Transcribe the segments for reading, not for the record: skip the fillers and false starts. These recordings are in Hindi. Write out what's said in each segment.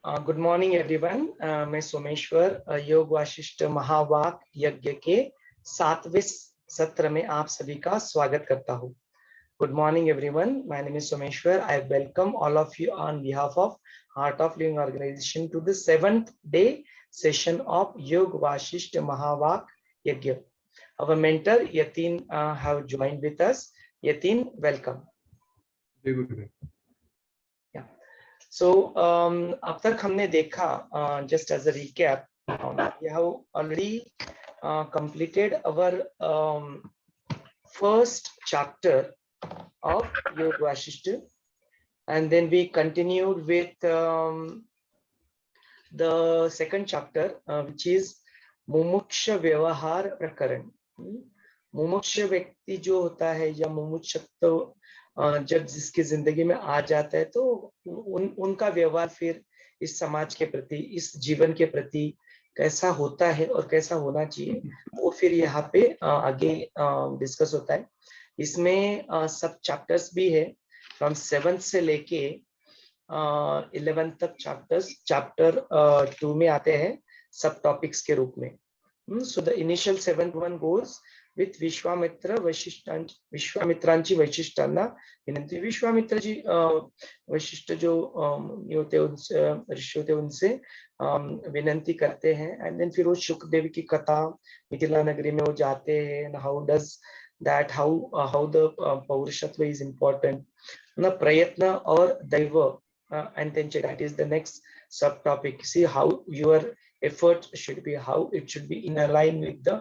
Good morning everyone. मैं सोमेश्वर योग वाशिष्ठ महावाक यज्ञ के 7वें सत्र में आप सभी का स्वागत करता हूँ। Good morning everyone, my name is Someshwar. I welcome all of you on behalf of art of living organization to the 7th day session of योग वाशिष्ठ महावाक यज्ञ. Our mentor Yatin have joined with us. Yatin, welcome. Very good. So अब तक हमने देखा, just as a recap, we have already completed our first chapter of Yoga Vasishta, and then we continued with the second chapter, which is मुमुक्ष व्यवहार प्रकरण. मुमुक्ष व्यक्ति जो होता है या मुमुक्षत्व जब जिसकी जिंदगी में आ जाता है तो उनका व्यवहार फिर इस समाज के प्रति, इस जीवन के प्रति कैसा होता है और कैसा होना चाहिए, वो फिर यहाँ पे आगे डिस्कस होता है. इसमें सब चैप्टर्स भी है, फ्रॉम 7th से लेके 11th तक चैप्टर्स. चैप्टर 2 में आते हैं सब टॉपिक्स के रूप में. So the initial 7th one goes with Vishwamitra विश्वामित्रांची वैशिष्ट्यांना विनंती. विश्वामित्र जी वैशिष्ट जो ये होते हैं, ऋषि होते हैं, उनसे विनंती करते हैं. एंड देन फिर वो शुकदेव की कथा मिथिला नगरी में वो जाते हैं. How does that, how the पौरुषत्व इज इम्पॉर्टेंट ना, प्रयत्न और दैव. And then that is the next sub topic. See how your effort should be, how it should be in align with the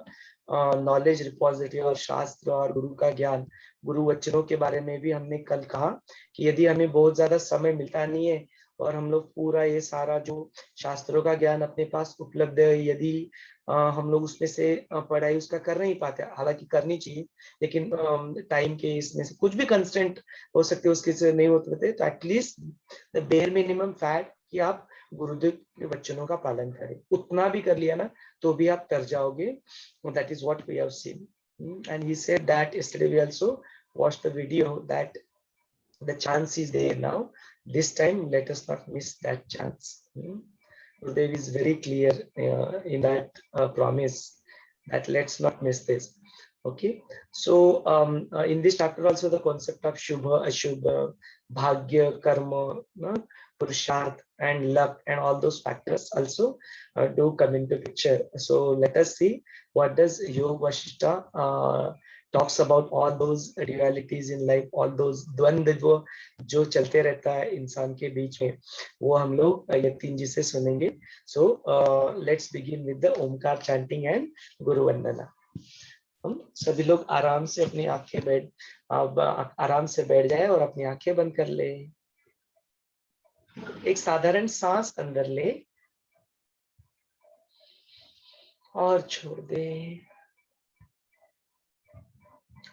knowledge repository और शास्त्र और गुरु का ज्ञान. गुरु वचनों के बारे में भी हमने कल कहा कि यदि हमें बहुत ज्यादा समय मिलता नहीं है और हम लोग पूरा ये सारा जो शास्त्रों का ज्ञान अपने पास उपलब्ध है, यदि हम लोग उसमें से पढ़ाई उसका कर नहीं पाते, हालांकि करनी चाहिए, लेकिन टाइम के इसमें से कुछ भी कंस्टेंट हो सकते उसके से नहीं होते, तो at least the bare minimum fact कि आप गुरुदेव के वचनों का पालन करें. उतना भी कर लिया ना तो भी आप तर जाओगे. That is what we have seen. And he said that yesterday we also watched the video that the chance is there now. This time let us not miss that chance. Gurudev is very clear in that promise that let's not miss this. Okay, so in this chapter also the concept of shubha, ashubha, bhagya, karma, purusharth and luck and all those factors also do come into picture. So let us see what does Yoga Vasishta talks about all those realities in life, all those द्वंद्व जो चलते रहता है इंसान के बीच में, वो हम लोग यतीन जी से सुनेंगे. So let's begin with the Omkar chanting and गुरु वंदना. हम सभी लोग आराम से अपनी आंखें आराम से बैठ जाए और अपनी आंखें बंद कर ले. एक साधारण सांस अंदर ले और छोड़ दे.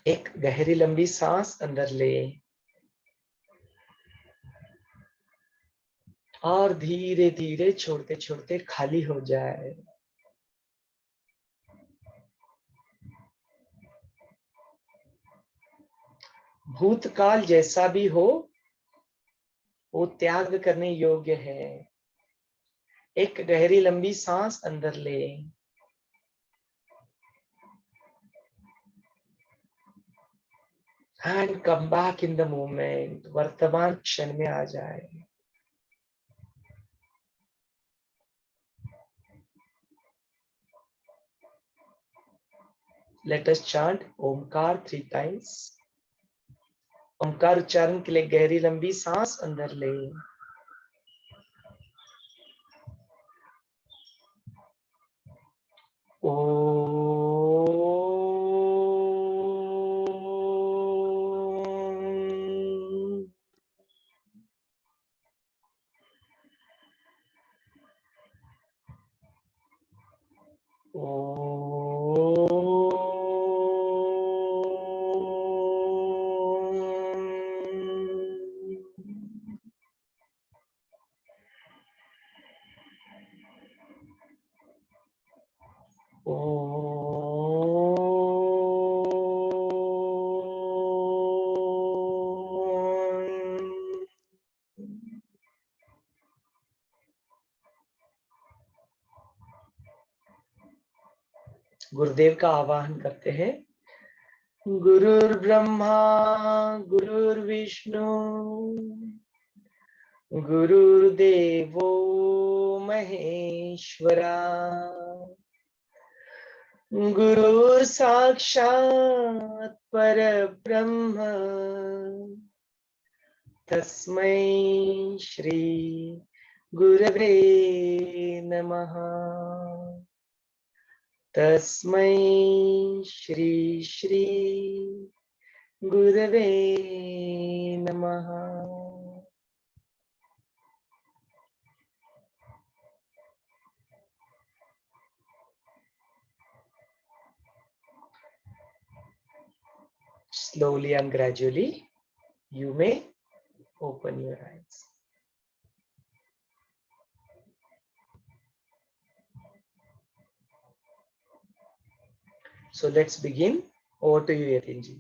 एक गहरी लंबी सांस अंदर ले और धीरे धीरे छोड़ते छोड़ते खाली हो जाए. भूतकाल जैसा भी हो वो त्याग करने योग्य है. एक गहरी लंबी सांस अंदर ले and come back in the moment. वर्तमान क्षण में आ जाए. Let us chant Omkar 3 times. Omkar उच्चारण के लिए गहरी लंबी सांस अंदर ले. गुरुदेव का आवाहन करते हैं। गुरुर्ब्रह्मा गुरुर्विष्णु गुरुर्देवो महेश्वरा गुरुर् साक्षात् परब्रह्म तस्मै श्री गुरवे नमः। तस्मै श्री श्री गुरवे नमः। Slowly and gradually, you may open your eyes. So let's begin. Over to you, Yatin ji.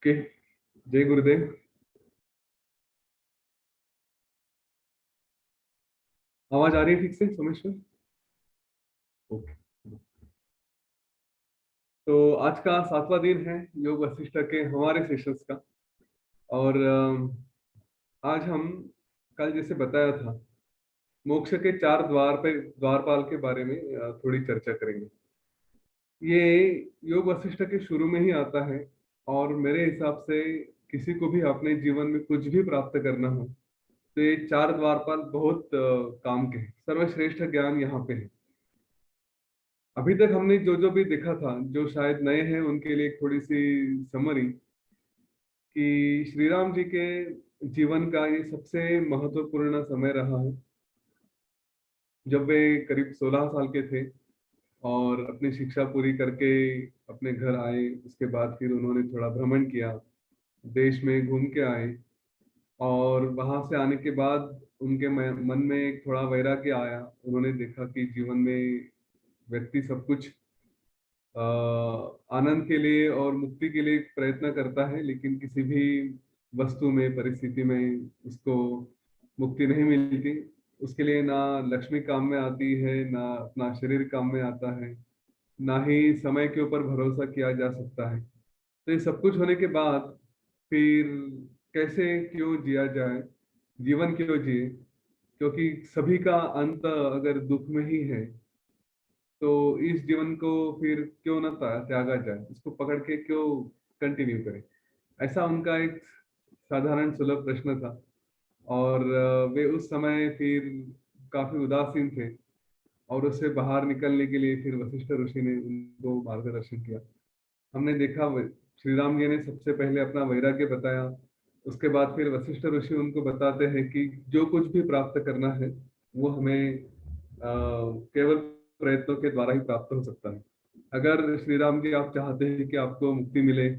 Okay, जय गुरुदेव। आवाज आ रही है ठीक से सोमेश्वर? ओके। तो आज का 7वां दिन है योग वशिष्ठ के हमारे सेशंस का। और आज हम कल जैसे बताया था मोक्ष के 4 द्वारपाल के बारे में थोड़ी चर्चा करेंगे। ये योग वशिष्ठ के शुरू में ही आता है और मेरे हिसाब से किसी को भी अपने जीवन में कुछ भी प्राप्त करना हो तो ये 4 द्वारपाल बहुत काम के हैं। सर्वश्रेष्ठ ज्ञान यहाँ पे है। अभी तक हमने जो जो भी देखा था, जो शायद नए हैं उनके लिए थोड़ी सी समरी कि श्री राम जी के जीवन का ये सबसे महत्वपूर्ण समय रहा है जब वे करीब 16 साल के थे और अपनी शिक्षा पूरी करके अपने घर आए। उसके बाद फिर उन्होंने थोड़ा भ्रमण किया, देश में घूम के आए और वहां से आने के बाद उनके मन में एक थोड़ा वैराग्य आया। उन्होंने देखा कि जीवन में व्यक्ति सब कुछ आनंद के लिए और मुक्ति के लिए प्रयत्न करता है, लेकिन किसी भी वस्तु में, परिस्थिति में उसको मुक्ति नहीं मिलती। उसके लिए ना लक्ष्मी काम में आती है, ना अपना शरीर काम में आता है, ना ही समय के ऊपर भरोसा किया जा सकता है। तो ये सब कुछ होने के बाद फिर कैसे क्यों जिया जाए, जीवन क्यों जिए, क्योंकि सभी का अंत अगर दुख में ही है तो इस जीवन को फिर क्यों ना त्यागा जाए, इसको पकड़ के क्यों कंटिन्यू करें। ऐसा उनका एक साधारण सुलभ प्रश्न था। और वे उस समय फिर काफी उदासीन थे और उससे बाहर निकलने के लिए फिर वशिष्ठ ऋषि ने उनको मार्गदर्शन किया। हमने देखा श्री राम जी ने सबसे पहले अपना वैराग्य बताया, उसके बाद फिर वशिष्ठ ऋषि उनको बताते हैं कि जो कुछ भी प्राप्त करना है वो हमें केवल प्रयत्नों के द्वारा ही प्राप्त हो सकता है। अगर श्री राम जी आप चाहते हैं कि आपको मुक्ति मिले,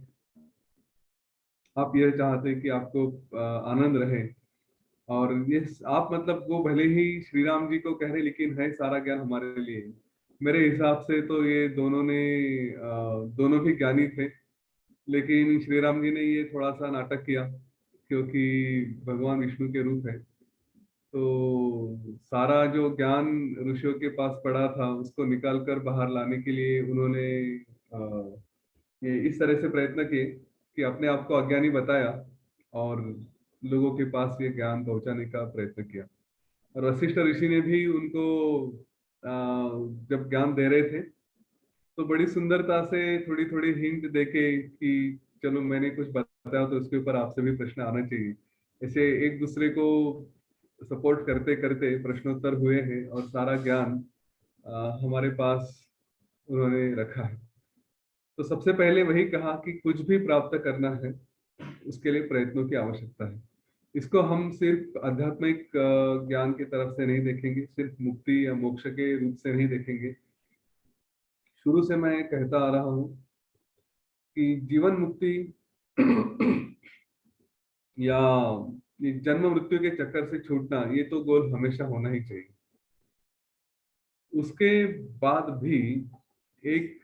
आप यह चाहते हैं कि आपको आनंद रहे, और ये आप मतलब वो भले ही श्री राम जी को कह रहे लेकिन है सारा ज्ञान हमारे लिए। मेरे हिसाब से तो ये दोनों भी ज्ञानी थे, लेकिन श्री राम जी ने ये थोड़ा सा नाटक किया क्योंकि भगवान विष्णु के रूप है। तो सारा जो ज्ञान ऋषियों के पास पड़ा था उसको निकाल कर बाहर लाने के लिए उन्होंने ये इस तरह से प्रयत्न किए कि अपने आप को अज्ञानी बताया और लोगों के पास ये ज्ञान पहुंचाने का प्रयत्न किया। और वशिष्ठ ऋषि ने भी उनको जब ज्ञान दे रहे थे तो बड़ी सुंदरता से थोड़ी थोड़ी हिंट देके कि चलो मैंने कुछ बताया तो उसके ऊपर आपसे भी प्रश्न आना चाहिए। ऐसे एक दूसरे को सपोर्ट करते करते प्रश्नोत्तर हुए हैं और सारा ज्ञान हमारे पास उन्होंने रखा है। तो सबसे पहले वही कहा कि कुछ भी प्राप्त करना है उसके लिए प्रयत्नों की आवश्यकता है। इसको हम सिर्फ आध्यात्मिक ज्ञान की तरफ से नहीं देखेंगे, सिर्फ मुक्ति या मोक्ष के रूप से नहीं देखेंगे। शुरू से मैं कहता आ रहा हूँ कि जीवन मुक्ति या ये जन्म मृत्यु के चक्कर से छूटना, ये तो गोल हमेशा होना ही चाहिए। उसके बाद भी एक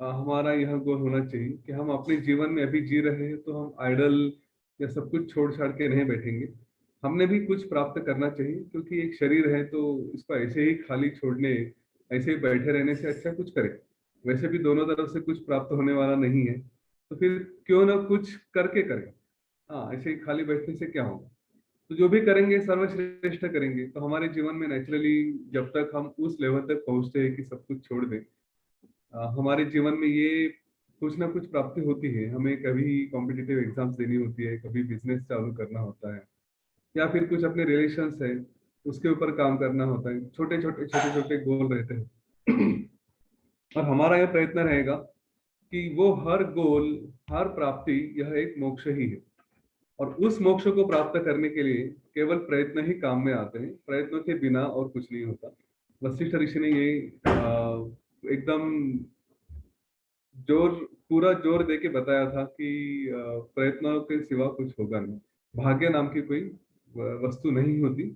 हमारा यह गोल होना चाहिए कि हम अपने जीवन में अभी जी रहे हैं तो हम आइडल या सब कुछ छोड़ छाड़ के नहीं बैठेंगे। हमने भी कुछ प्राप्त करना चाहिए, क्योंकि एक शरीर है तो इसको ऐसे ही खाली छोड़ने, ऐसे ही बैठे रहने से अच्छा कुछ करें। वैसे भी दोनों तरफ से कुछ प्राप्त होने वाला नहीं है, तो फिर क्यों ना कुछ करके करें। हाँ, ऐसे ही खाली बैठने से क्या होगा। तो जो भी करेंगे सर्वश्रेष्ठ करेंगे, तो हमारे जीवन में नेचुरली जब तक हम उस लेवल तक पहुंचते हैं कि सब कुछ छोड़ दें, हमारे जीवन में ये कुछ ना कुछ प्राप्ति होती है। हमें कभी कॉम्पिटिटिव एग्जाम्स देनी होती है, कभी बिजनेस चालू करना होता है, या फिर कुछ अपने रिलेशंस है उसके ऊपर काम करना होता है। छोटे छोटे गोल रहते हैं और हमारा यह प्रयत्न रहेगा कि वो हर गोल, हर प्राप्ति, यह एक मोक्ष ही है। और उस मोक्ष को प्राप्त करने के लिए केवल प्रयत्न ही काम में आते हैं, प्रयत्नों के बिना और कुछ नहीं होता। वशिष्ठ ऋषि ने ये एकदम जोर, पूरा जोर दे के बताया था कि प्रयत्नों के सिवा कुछ होगा नहीं। भाग्य नाम की कोई वस्तु नहीं होती।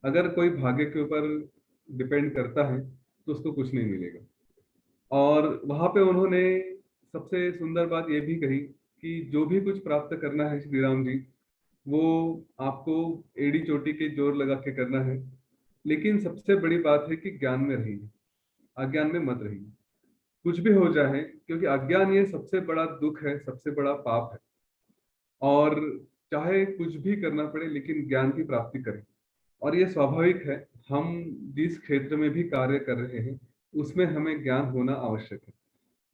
अगर कोई भाग्य के ऊपर डिपेंड करता है तो उसको कुछ नहीं मिलेगा। और वहां पे उन्होंने सबसे सुंदर बात ये भी कही कि जो भी कुछ प्राप्त करना है श्री राम जी, वो आपको एड़ी चोटी के जोर लगा के करना है। लेकिन सबसे बड़ी बात है कि ज्ञान में रहिए, अज्ञान में मत रहिए। कुछ भी हो जाए, क्योंकि अज्ञान ये सबसे बड़ा दुख है, सबसे बड़ा पाप है। और चाहे कुछ भी करना पड़े लेकिन ज्ञान की प्राप्ति करें। और ये स्वाभाविक है, हम जिस क्षेत्र में भी कार्य कर रहे हैं उसमें हमें ज्ञान होना आवश्यक है।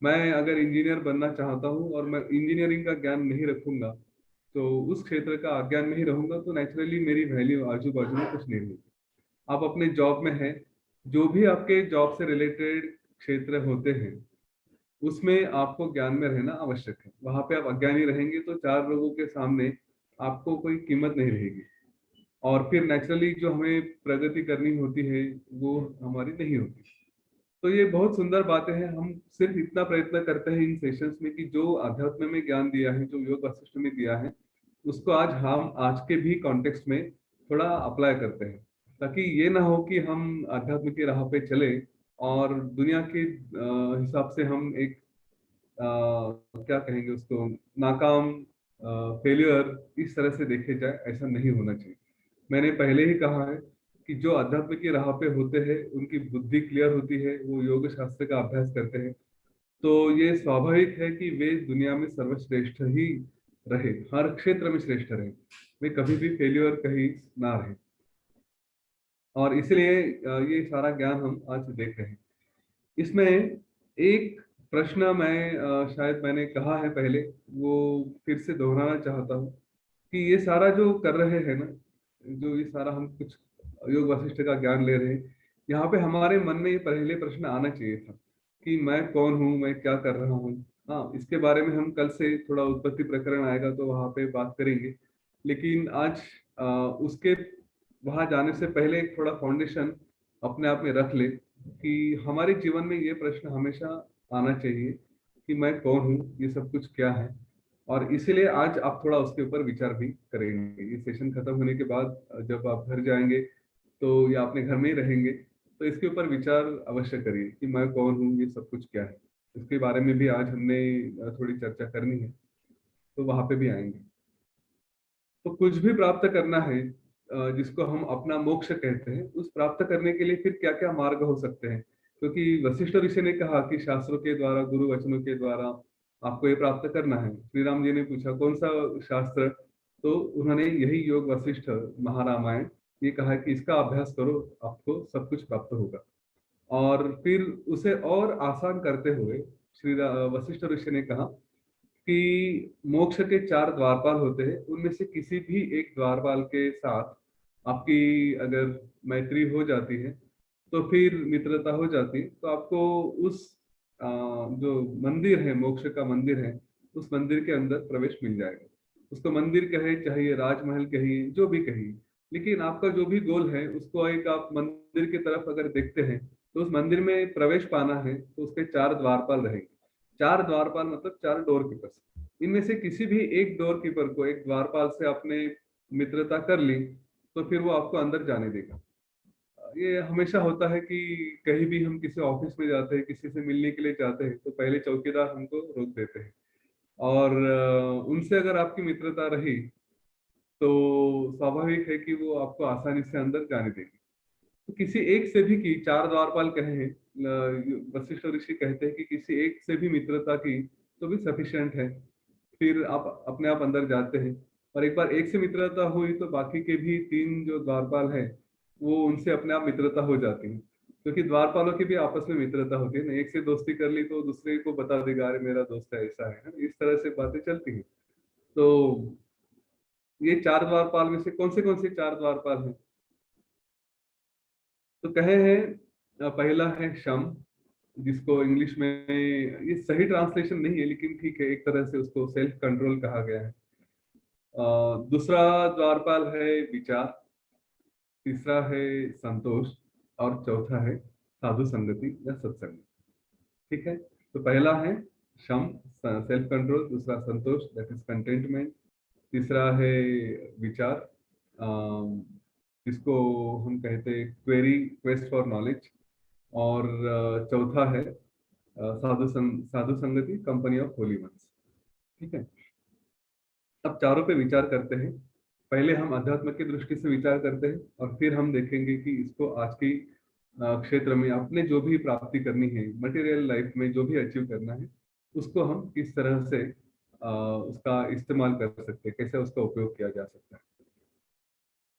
मैं अगर इंजीनियर बनना चाहता हूँ और मैं इंजीनियरिंग का ज्ञान नहीं रखूंगा, तो उस क्षेत्र का अज्ञान नहीं रहूंगा, तो नेचुरली मेरी वैल्यू आजू बाजू में कुछ नहीं होगी। आप अपने जॉब में हैं, जो भी आपके जॉब से रिलेटेड क्षेत्र होते हैं उसमें आपको ज्ञान में रहना आवश्यक है। वहां पे आप अज्ञानी रहेंगे तो चार लोगों के सामने आपको कोई कीमत नहीं रहेगी। और फिर नेचुरली जो हमें प्रगति करनी होती है वो हमारी नहीं होती। तो ये बहुत सुंदर बातें हैं। हम सिर्फ इतना प्रयत्न करते हैं इन सेशंस में कि जो अध्यात्म में ज्ञान दिया है, जो योग वासिष्ठ में दिया है, उसको आज हम आज के भी कॉन्टेक्स्ट में थोड़ा अप्लाई करते हैं, ताकि ये ना हो कि हम अध्यात्म की राह पे चले और दुनिया के हिसाब से हम एक क्या कहेंगे उसको, नाकाम, फेलियर इस तरह से देखे जाए। ऐसा नहीं होना चाहिए। मैंने पहले ही कहा है कि जो अध्यात्म की राह पे होते हैं उनकी बुद्धि क्लियर होती है, वो योग शास्त्र का अभ्यास करते हैं, तो ये स्वाभाविक है कि वे दुनिया में सर्वश्रेष्ठ ही रहे, हर क्षेत्र में श्रेष्ठ रहे, वे कभी भी फेल्यूर कहीं ना रहे। और इसलिए ये सारा ज्ञान हम आज देख रहे हैं। इसमें एक प्रश्न मैं शायद मैंने कहा है पहले, वो फिर से दोहराना चाहता हूँ कि ये सारा जो कर रहे हैं ना, जो ये सारा हम कुछ योग वशिष्ठ का ज्ञान ले रहे हैं, यहाँ पे हमारे मन में ये पहले प्रश्न आना चाहिए था कि मैं कौन हूँ, मैं क्या कर रहा हूँ। हाँ, इसके बारे में हम कल से थोड़ा उत्पत्ति प्रकरण आएगा तो वहां पे बात करेंगे। लेकिन आज उसके वहां जाने से पहले एक थोड़ा फाउंडेशन अपने आप में रख ले कि हमारे जीवन में ये प्रश्न हमेशा आना चाहिए कि मैं कौन हूँ, ये सब कुछ क्या है। और इसीलिए आज आप थोड़ा उसके ऊपर विचार भी करेंगे। ये सेशन खत्म होने के बाद जब आप घर जाएंगे तो या अपने घर में ही रहेंगे तो इसके ऊपर विचार अवश्य करिए कि मैं कौन हूँ, ये सब कुछ क्या है। इसके बारे में भी आज हमने थोड़ी चर्चा करनी है, तो वहां पे भी आएंगे। तो कुछ भी प्राप्त करना है जिसको हम अपना मोक्ष कहते हैं, उस प्राप्त करने के लिए फिर क्या क्या मार्ग हो सकते हैं। क्योंकि वशिष्ठ ऋषि ने कहा कि शास्त्रों के द्वारा, गुरु वचनों के द्वारा आपको ये प्राप्त करना है। श्री राम जी ने पूछा कौन सा शास्त्र, तो उन्होंने यही योग वशिष्ठ महारामायण ये कहा कि इसका अभ्यास करो, आपको सब कुछ प्राप्त होगा। और फिर उसे और आसान करते हुए वशिष्ठ ऋषि ने कहा कि मोक्ष के चार द्वारपाल होते हैं, उनमें से किसी भी एक द्वारपाल के साथ आपकी अगर मैत्री हो जाती है, तो फिर मित्रता हो जाती है, तो आपको उस जो मंदिर है, मोक्ष का मंदिर है, उस मंदिर के अंदर प्रवेश मिल जाएगा। उसको मंदिर कहे, चाहे ये राजमहल कहिए, जो भी कहिए, लेकिन आपका जो भी गोल है उसको एक आप मंदिर की तरफ अगर देखते हैं तो उस मंदिर में प्रवेश पाना है तो उसके 4 द्वारपाल रहेंगे। 4 द्वारपाल मतलब 4 डोर कीपर्स। इनमें से किसी भी एक डोर कीपर को, एक द्वारपाल से आपने मित्रता कर ली, तो फिर वो आपको अंदर जाने देगा। ये हमेशा होता है कि कहीं भी हम किसी ऑफिस में जाते हैं, किसी से मिलने के लिए जाते हैं, तो पहले चौकीदार हमको रोक देते हैं, और उनसे अगर आपकी मित्रता रही तो स्वाभाविक है कि वो आपको आसानी से अंदर जाने देंगे। तो किसी एक से भी की, 4 द्वारपाल कहे हैं, वशिष्ठ ऋषि कहते हैं कि किसी एक से भी मित्रता की तो भी सफिशिएंट है, फिर आप अपने आप अंदर जाते हैं। और एक बार एक से मित्रता हुई तो बाकी के भी 3 जो द्वारपाल हैं वो उनसे अपने आप मित्रता हो जाती है, क्योंकि द्वारपालों की भी आपस में मित्रता होती है ना। एक से दोस्ती कर ली तो दूसरे को बता देगा, अरे मेरा दोस्त है, ऐसा है ना? इस तरह से बातें चलती हैं। तो ये 4 द्वारपाल में से कौन से 4 द्वारपाल हैं? तो कहे हैं, पहला है शम, जिसको इंग्लिश में, ये सही ट्रांसलेशन नहीं है लेकिन ठीक है, एक तरह से उसको सेल्फ कंट्रोल कहा गया है। दूसरा द्वारपाल है विचार, तीसरा है संतोष, और चौथा है साधु संगति या सत्संग। ठीक है, तो पहला है शम, सेल्फ कंट्रोल, दूसरा संतोष दैट इज कंटेंटमेंट, तीसरा है विचार, जिसको हम कहते हैं क्वेरी, क्वेस्ट फॉर नॉलेज, और चौथा है साधु संगति, कंपनी ऑफ होली वंस। ठीक है, अब चारों पे विचार करते हैं। पहले हम अध्यात्म की दृष्टि से विचार करते हैं और फिर हम देखेंगे कि इसको आज की क्षेत्र में अपने जो भी प्राप्ति करनी है, मटेरियल लाइफ में जो भी अचीव करना है, उसको हम किस तरह से उसका इस्तेमाल कर सकते हैं, कैसे उसका उपयोग किया जा सकता है।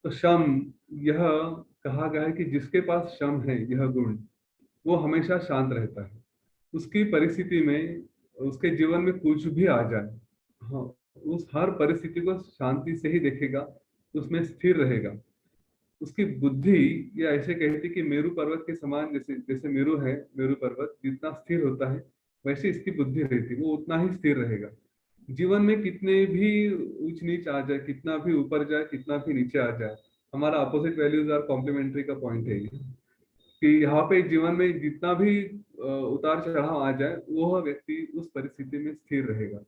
तो शम, यह कहा गया है कि जिसके पास शम है, यह गुण, वो हमेशा शांत रहता है। उसकी परिस्थिति में, उसके जीवन में कुछ भी आ जाए, हाँ, उस हर परिस्थिति को शांति से ही देखेगा, उसमें स्थिर रहेगा। उसकी बुद्धि, ये ऐसे कहती कि मेरू पर्वत के समान, जैसे जैसे मेरू है, मेरू पर्वत जितना स्थिर होता है वैसे इसकी बुद्धि रहती, वो उतना ही स्थिर रहेगा। जीवन में कितने भी ऊंच नीच आ जाए, कितना भी ऊपर जाए, कितना भी नीचे आ जाए, हमारा अपोजिट वैल्यूज आर कॉम्प्लीमेंट्री का पॉइंट है ये, कि यहाँ पे जीवन में जितना भी उतार चढ़ाव आ जाए, वो व्यक्ति उस परिस्थिति में स्थिर रहेगा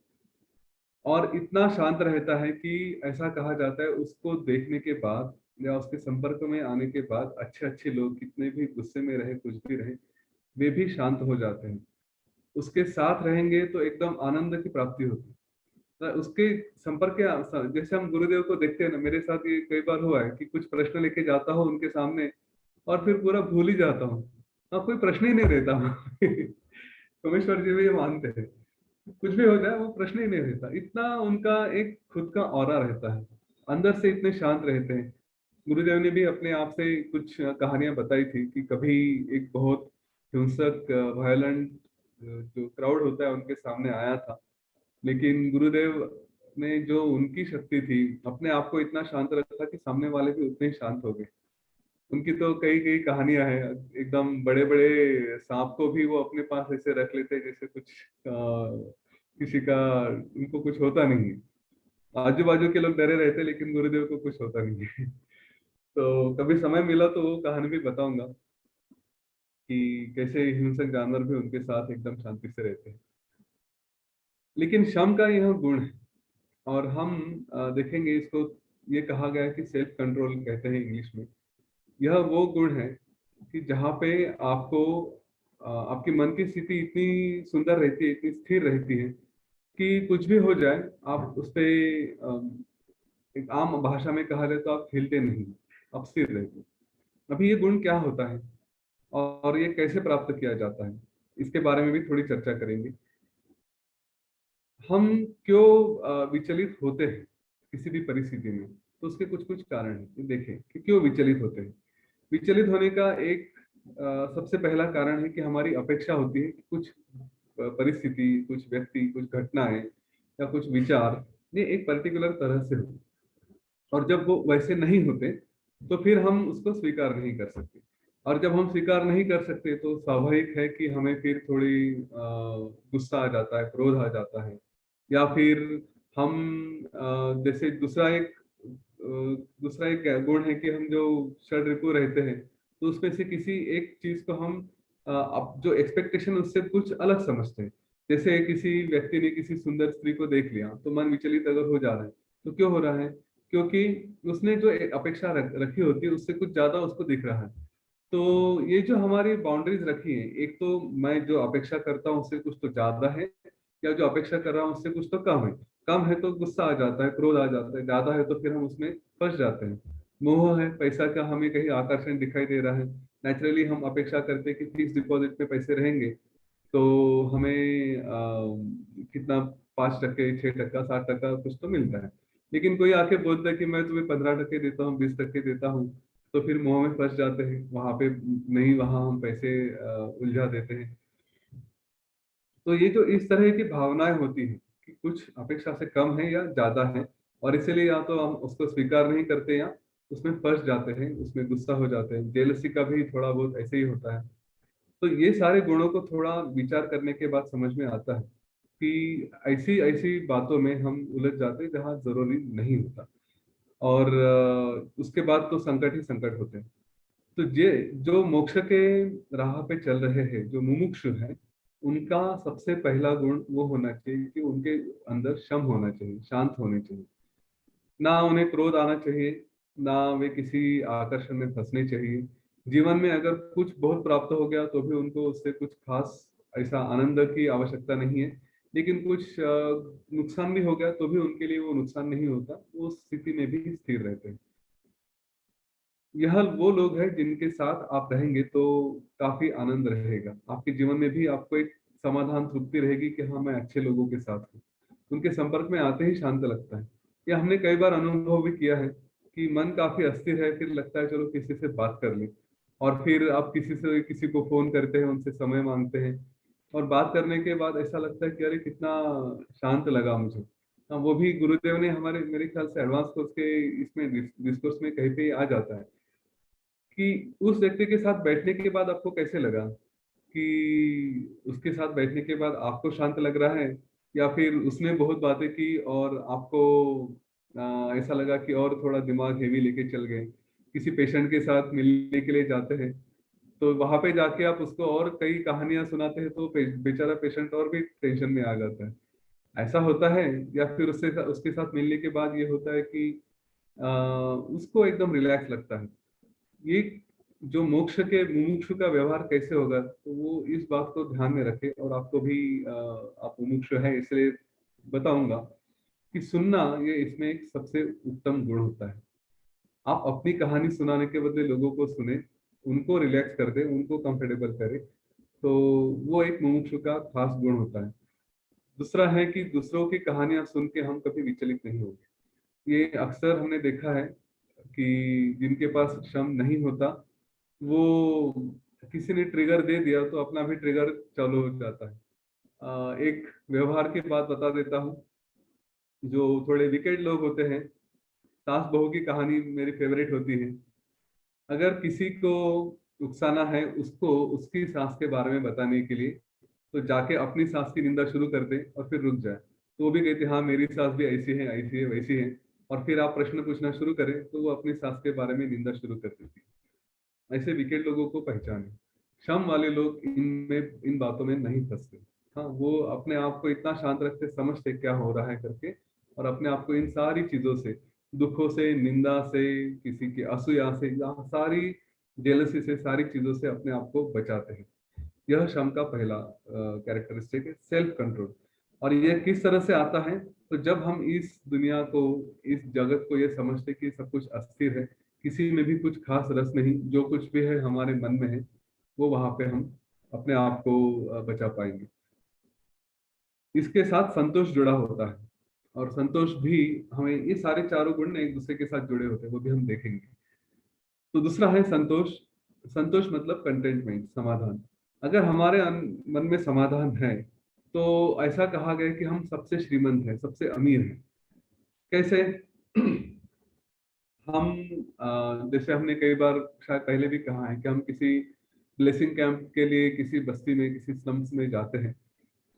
और इतना शांत रहता है कि ऐसा कहा जाता है उसको देखने के बाद या उसके संपर्क में आने के बाद अच्छे अच्छे लोग कितने भी गुस्से में रहे, कुछ भी रहे, वे भी शांत हो जाते हैं। उसके साथ रहेंगे तो एकदम आनंद की प्राप्ति होती है। तो उसके संपर्क के, जैसे हम गुरुदेव को देखते हैं ना, मेरे साथ ये कई बार हुआ है कि कुछ प्रश्न लेके जाता हूँ उनके सामने और फिर पूरा भूल ही जाता हूँ। हाँ, कोई प्रश्न ही नहीं रहता। सोमेश्वर जी भी ये मानते हैं, कुछ भी हो जाए वो प्रश्न ही नहीं रहता, इतना उनका एक खुद का ऑरा रहता है, अंदर से इतने शांत रहते हैं। गुरुदेव ने भी अपने आप से कुछ कहानियां बताई थी कि कभी एक बहुत हिंसक, वायलेंट जो क्राउड होता है उनके सामने आया था, लेकिन गुरुदेव ने जो उनकी शक्ति थी, अपने आप को इतना शांत रखा कि सामने वाले भी उतने ही शांत हो गए। उनकी तो कई कई कहानियां हैं, एकदम बड़े बड़े सांप को भी वो अपने पास ऐसे रख लेते हैं जैसे कुछ किसी का, उनको कुछ होता नहीं है। आजू बाजू के लोग डरे रहते हैं लेकिन गुरुदेव को कुछ होता नहीं है। तो कभी समय मिला तो वो कहानी भी बताऊंगा कि कैसे हिंसक जानवर भी उनके साथ एकदम शांति से रहते हैं। लेकिन शम का यह गुण है, और हम देखेंगे इसको, ये कहा गया है कि सेल्फ कंट्रोल कहते हैं इंग्लिश में। यह वो गुण है कि जहाँ पे आपको आपकी मन की स्थिति इतनी सुंदर रहती है, इतनी स्थिर रहती है कि कुछ भी हो जाए, आप उस पे एक आम भाषा में कहा जाए तो आप हिलते नहीं, आप स्थिर रहते। अभी ये गुण क्या होता है और ये कैसे प्राप्त किया जाता है, इसके बारे में भी थोड़ी चर्चा करेंगे। हम क्यों विचलित होते हैं किसी भी परिस्थिति में, तो उसके कुछ कुछ कारण हैं। देखें कि क्यों विचलित होते हैं। विचलित होने का एक सबसे पहला कारण है कि हमारी अपेक्षा होती है कि कुछ परिस्थिति, कुछ व्यक्ति, कुछ घटनाएं या कुछ विचार ये एक पर्टिकुलर तरह से हो, और जब वो वैसे नहीं होते तो फिर हम उसको स्वीकार नहीं कर सकते, और जब हम स्वीकार नहीं कर सकते तो स्वाभाविक है कि हमें फिर थोड़ी गुस्सा आ जाता है, क्रोध आ जाता है, या फिर हम जैसे दूसरा एक गुण है कि हम जो षड ऋतु रहते हैं तो उसमें से किसी एक चीज को हम अब जो एक्सपेक्टेशन उससे कुछ अलग समझते हैं। जैसे किसी व्यक्ति ने किसी सुंदर स्त्री को देख लिया तो मन विचलित अगर हो जा रहा है, तो क्यों हो रहा है? क्योंकि उसने जो अपेक्षा रखी होती है उससे कुछ ज्यादा उसको दिख रहा है। तो ये जो हमारी बाउंड्रीज रखी है, एक तो मैं जो अपेक्षा करता हूँ उससे कुछ तो ज्यादा है, या जो अपेक्षा कर रहा हूँ उससे कुछ तो कम है। कम है तो गुस्सा आ जाता है, क्रोध आ जाता है, ज्यादा है तो फिर हम उसमें फंस जाते हैं। मोह है, पैसा का हमें कहीं आकर्षण दिखाई दे रहा है, नेचुरली हम अपेक्षा करते हैं कि फिक्स डिपॉजिट में पैसे रहेंगे, तो हमें कितना 5%, 6%, 60% कुछ तो मिलता है। लेकिन कोई आके बोलता है कि मैं तुम्हें 15% देता हूँ, 20% देता हूँ, तो फिर मोह में फंस जाते हैं वहां पे। नहीं, वहां हम पैसे उलझा देते हैं। तो ये जो इस तरह की भावनाएं होती है कि कुछ अपेक्षा से कम है या ज्यादा है, और इसीलिए या तो हम उसको स्वीकार नहीं करते या उसमें फंस जाते हैं, उसमें गुस्सा हो जाते हैं। जेलसी का भी थोड़ा बहुत ऐसे ही होता है। तो ये सारे गुणों को थोड़ा विचार करने के बाद समझ में आता है कि ऐसी ऐसी बातों में हम उलझ जाते हैं जहाँ जरूरी नहीं होता, और उसके बाद तो संकट ही संकट होते हैं। तो ये जो मोक्ष के राह पे चल रहे हैं, जो मुमुक्षु हैं, उनका सबसे पहला गुण वो होना चाहिए कि उनके अंदर शम होना चाहिए, शांत होने चाहिए। ना उन्हें क्रोध आना चाहिए, ना वे किसी आकर्षण में फंसने चाहिए। जीवन में अगर कुछ बहुत प्राप्त हो गया तो भी उनको उससे कुछ खास ऐसा आनंद की आवश्यकता नहीं है। लेकिन कुछ नुकसान भी हो गया तो भी उनके लिए वो नुकसान नहीं होता, वो उस स्थिति में भी स्थिर रहते हैं। यह वो लोग हैं जिनके साथ आप रहेंगे तो काफी आनंद रहेगा आपके जीवन में भी। आपको एक समाधान, तृप्ति रहेगी कि हाँ, मैं अच्छे लोगों के साथ हूँ। उनके संपर्क में आते ही शांत लगता है। ये हमने कई बार अनुभव भी किया है कि मन काफी अस्थिर है, फिर लगता है चलो किसी से बात कर ले, और फिर आप किसी को फोन करते हैं, उनसे समय मांगते हैं, और बात करने के बाद ऐसा लगता है कि अरे कितना शांत लगा मुझे। हाँ, वो भी गुरुदेव ने हमारे, मेरे ख्याल से एडवांस कोर्स के इसमें डिस्कोर्स में कहीं पे आ जाता है कि उस व्यक्ति के साथ बैठने के बाद आपको कैसे लगा, कि उसके साथ बैठने के बाद आपको शांत लग रहा है, या फिर उसने बहुत बातें की और आपको ऐसा लगा कि और थोड़ा दिमाग हेवी लेके चल गए। किसी पेशेंट के साथ मिलने के लिए जाते हैं तो वहां पे जाके आप उसको और कई कहानियां सुनाते हैं, तो बेचारा पेशेंट और भी टेंशन में आ जाता है। ऐसा होता है। या फिर उससे उसके साथ मिलने के बाद ये होता है कि उसको एकदम रिलैक्स लगता है। ये जो मोक्ष के मुमुक्षु का व्यवहार कैसे होगा, तो वो इस बात को ध्यान में रखे। और आपको भी आप मुमुक्षु है इसलिए बताऊंगा कि सुनना ये इसमें एक सबसे उत्तम गुण होता है। आप अपनी कहानी सुनाने के बदले लोगों को सुने, उनको रिलैक्स कर दे, उनको कंफर्टेबल करे, तो वो एक मुमुक्षु का खास गुण होता है। दूसरा है कि दूसरों की कहानियां सुन के हम कभी विचलित नहीं होंगे। ये अक्सर हमने देखा है कि जिनके पास क्षम नहीं होता, वो किसी ने ट्रिगर दे दिया तो अपना भी ट्रिगर चालू हो जाता है। एक व्यवहार की बात बता देता हूँ। जो थोड़े विकेट लोग होते हैं, सास बहू की कहानी मेरी फेवरेट होती है। अगर किसी को उकसाना है उसको उसकी सास के बारे में बताने के लिए, तो जाके अपनी सास की निंदा शुरू कर दे और फिर रुक जाए, तो वो भी कहते हाँ मेरी सास भी ऐसी है, ऐसी है, वैसी है। और फिर आप प्रश्न पूछना शुरू करें तो वो अपनी सास के बारे में निंदा शुरू कर देती है। ऐसे विकेट लोगों को पहचाने। शम वाले लोग इनमें, इन बातों में नहीं फंसते। हाँ, वो अपने आप को इतना शांत रखते, समझते क्या हो रहा है करके, और अपने आप को इन सारी चीजों से, दुखों से, निंदा से, किसी की असूया से, या सारी जेलसी से, सारी चीजों से अपने आप को बचाते हैं। यह शम का पहला कैरेक्टरिस्टिक है, सेल्फ कंट्रोल। और यह किस तरह से आता है? तो जब हम इस दुनिया को, इस जगत को ये समझते कि सब कुछ अस्थिर है, किसी में भी कुछ खास रस नहीं, जो कुछ भी है हमारे मन में है, वो वहां पे हम अपने आप को बचा पाएंगे। इसके साथ संतोष जुड़ा होता है, और संतोष भी, हमें ये सारे चारों गुण एक दूसरे के साथ जुड़े होते हैं, वो भी हम देखेंगे। तो दूसरा है संतोष। संतोष मतलब कंटेंटमेंट, समाधान। अगर हमारे मन में समाधान है, तो ऐसा कहा गया कि हम सबसे श्रीमंत हैं, सबसे अमीर हैं। कैसे? हम जैसे हमने कई बार शायद पहले भी कहा है कि हम किसी ब्लेसिंग कैंप के लिए किसी बस्ती में, किसी स्लम्स में जाते हैं।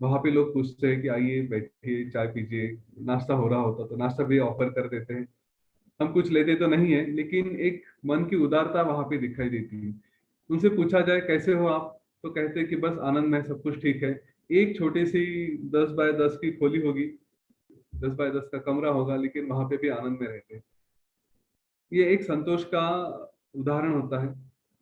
वहां पे लोग पूछते हैं कि आइए बैठिए, चाय पीजिए। नाश्ता हो रहा होता तो नाश्ता भी ऑफर कर देते हैं। हम कुछ लेते तो नहीं है, लेकिन एक मन की उदारता वहां पे दिखाई देती है। उनसे पूछा जाए कैसे हो आप, तो कहते कि बस आनंद में सब कुछ ठीक है। एक छोटी सी 10 बाय 10 की खोली होगी, 10 बाय 10 का कमरा होगा, लेकिन वहां पे भी आनंद में रहते हैं। ये एक संतोष का उदाहरण होता है।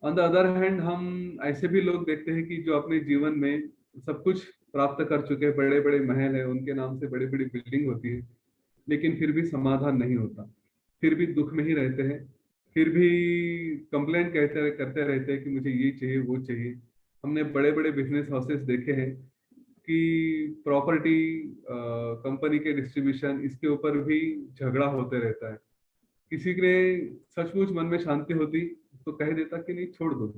ऑन द अदर हैंड हम ऐसे भी लोग देखते हैं कि जो अपने जीवन में सब कुछ प्राप्त कर चुके हैं, बड़े बड़े महल है, उनके नाम से बड़ी बड़ी बिल्डिंग होती है, लेकिन फिर भी समाधान नहीं होता, फिर भी दुख में ही रहते हैं, फिर भी कंप्लेंट करते रहते हैं कि मुझे ये चाहिए वो चाहिए। हमने बड़े बड़े बिजनेस हाउसेस देखे हैं कि प्रॉपर्टी कंपनी के डिस्ट्रीब्यूशन इसके ऊपर भी झगड़ा होते रहता है। किसी ने सचमुच मन में शांति होती तो कह देता कि नहीं छोड़ दो।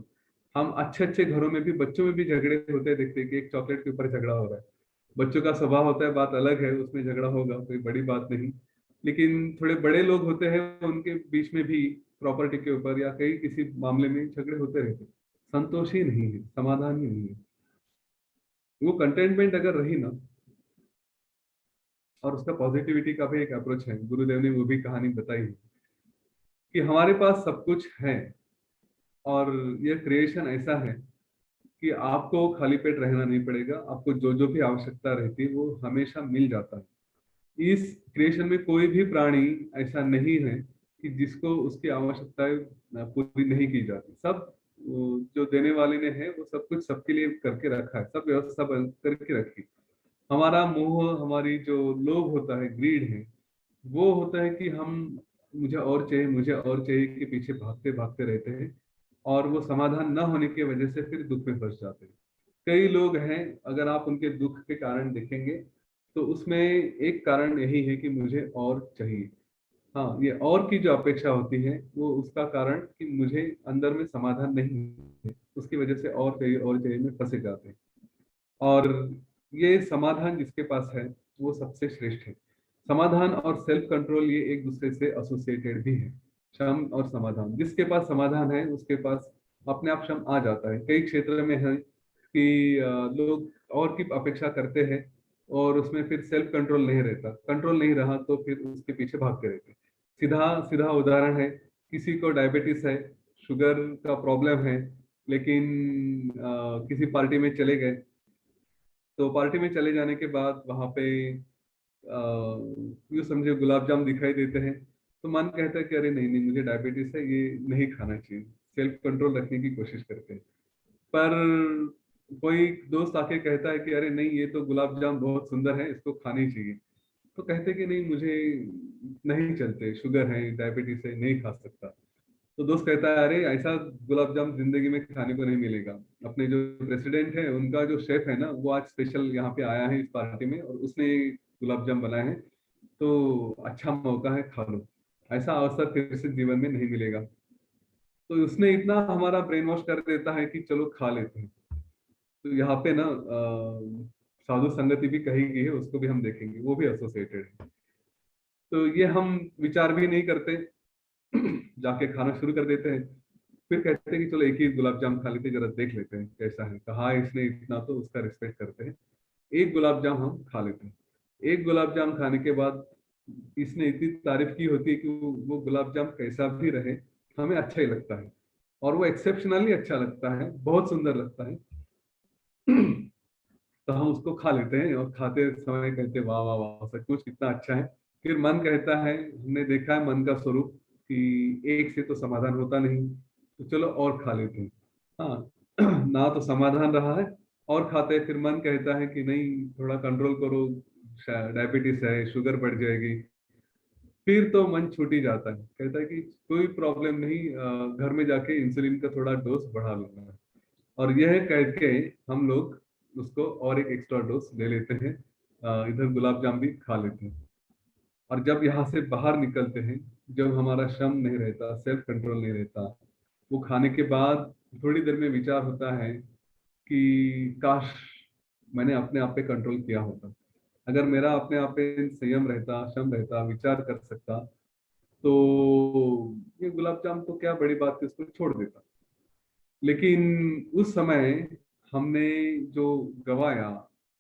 हम अच्छे अच्छे घरों में भी, बच्चों में भी झगड़े होते देखते हैं कि एक चॉकलेट के ऊपर झगड़ा हो रहा है। बच्चों का स्वभाव होता है, बात अलग है, उसमें झगड़ा होगा, कोई बड़ी बात नहीं। लेकिन थोड़े बड़े लोग होते हैं, उनके बीच में भी प्रॉपर्टी के ऊपर या कई किसी मामले में झगड़े होते रहते हैं। संतोष ही नहीं है, समाधान ही नहीं है। वो कंटेनमेंट अगर रही ना, और उसका पॉजिटिविटी का भी एक अप्रोच है, गुरुदेव ने वो भी कहानी बताई है कि हमारे पास सब कुछ है, और ये क्रिएशन ऐसा है कि आपको खाली पेट रहना नहीं पड़ेगा, आपको जो जो भी आवश्यकता रहती है वो हमेशा मिल जाता है। इस क्रिएशन में कोई भी प्राणी ऐसा नहीं है कि जिसको उसकी आवश्यकताएं पूरी नहीं की जाती। सब जो देने वाले ने है वो सब कुछ सबके लिए करके रखा है, सब व्यवस्था करके रखी। हमारा मोह, हमारी जो लोभ होता है, ग्रीड है, वो होता है कि हम मुझे और चाहिए, मुझे और चाहिए के पीछे भागते भागते रहते हैं, और वो समाधान न होने की वजह से फिर दुख में फंस जाते हैं। कई लोग हैं, अगर आप उनके दुख के कारण देखेंगे तो उसमें एक कारण यही है कि मुझे और चाहिए। हाँ, ये और की जो अपेक्षा होती है वो उसका कारण कि मुझे अंदर में समाधान नहीं है, उसकी वजह से और चाहिए में फंसे जाते हैं। और ये समाधान जिसके पास है वो सबसे श्रेष्ठ है। समाधान और सेल्फ कंट्रोल ये एक दूसरे से एसोसिएटेड भी है। शम और समाधान, जिसके पास समाधान है उसके पास अपने आप शम आ जाता है। कई क्षेत्र में है कि लोग और की अपेक्षा करते हैं और उसमें फिर सेल्फ कंट्रोल नहीं रहता, कंट्रोल नहीं रहा तो फिर उसके पीछे भागते रहते हैं। सीधा सीधा उदाहरण है, किसी को डायबिटीज है, शुगर का प्रॉब्लम है, लेकिन किसी पार्टी में चले गए, तो पार्टी में चले जाने के बाद वहां पे यूँ समझे गुलाब जाम दिखाई देते हैं, तो मन कहता है कि अरे नहीं नहीं, मुझे डायबिटीज है, ये नहीं खाना चाहिए। सेल्फ कंट्रोल रखने की कोशिश करते हैं। पर कोई दोस्त आके कहता है कि अरे नहीं, ये तो गुलाब जाम बहुत सुंदर है, इसको खानी चाहिए। तो कहते कि नहीं, मुझे नहीं चलते, शुगर है, डायबिटीज है, नहीं खा सकता। तो दोस्त कहता है अरे ऐसा गुलाब जाम जिंदगी में खाने को नहीं मिलेगा। अपने जो प्रेसिडेंट है, उनका जो शेफ है ना, वो आज स्पेशल यहाँ पे आया है इस पार्टी में और उसने गुलाब जाम बनाए हैं, तो अच्छा मौका है, खा लो। ऐसा अवसर फिर से जीवन में नहीं मिलेगा। तो उसने इतना हमारा ब्रेन वॉश कर देता है कि चलो खा लेते हैं। तो यहाँ पे ना साधु संगति भी कही गई है, उसको भी हम देखेंगे, वो भी एसोसिएटेड है। तो ये हम विचार भी नहीं करते, जाके खाना शुरू कर देते हैं। फिर कहते हैं कि चलो एक ही गुलाब जाम खा लेते हैं, जरा देख लेते हैं कैसा है, कहा इसने इतना, तो उसका रिस्पेक्ट करते हैं। एक गुलाब जाम हम खा लेते हैं। एक गुलाब जाम खाने के बाद इसने इतनी तारीफ की होती है कि वो गुलाब जाम कैसा भी रहे, हमें अच्छा ही लगता है, और वो एक्सेप्शनली अच्छा लगता है, बहुत सुंदर लगता है। तो हम उसको खा लेते हैं और खाते समय कहते हैं वाह वाह वाह, सचमुच कितना अच्छा है। फिर मन कहता है, हमने देखा है मन का स्वरूप कि एक से तो समाधान होता नहीं, तो चलो और खा लेते हैं। हाँ, ना तो समाधान रहा है, और खाते हैं। फिर मन कहता है कि नहीं, थोड़ा कंट्रोल करो, डायबिटीज है, शुगर बढ़ जाएगी। फिर तो मन छूट ही जाता है, कहता है कि कोई प्रॉब्लम नहीं, घर में जाके इंसुलिन का थोड़ा डोज बढ़ा लूंगा। और यह कह के हम लोग उसको और एक एक्स्ट्रा डोज ले लेते हैं, इधर गुलाब जाम भी खा लेते हैं। और जब यहाँ से बाहर निकलते हैं, जब हमारा श्रम नहीं रहता, सेल्फ कंट्रोल नहीं रहता, वो खाने के बाद थोड़ी देर में विचार होता है कि काश मैंने अपने आप पे कंट्रोल किया होता। अगर मेरा अपने आप पे संयम रहता, श्रम रहता, विचार कर सकता, तो ये गुलाब जाम तो क्या बड़ी बात है, उसको छोड़ देता। लेकिन उस समय हमने जो गवाया,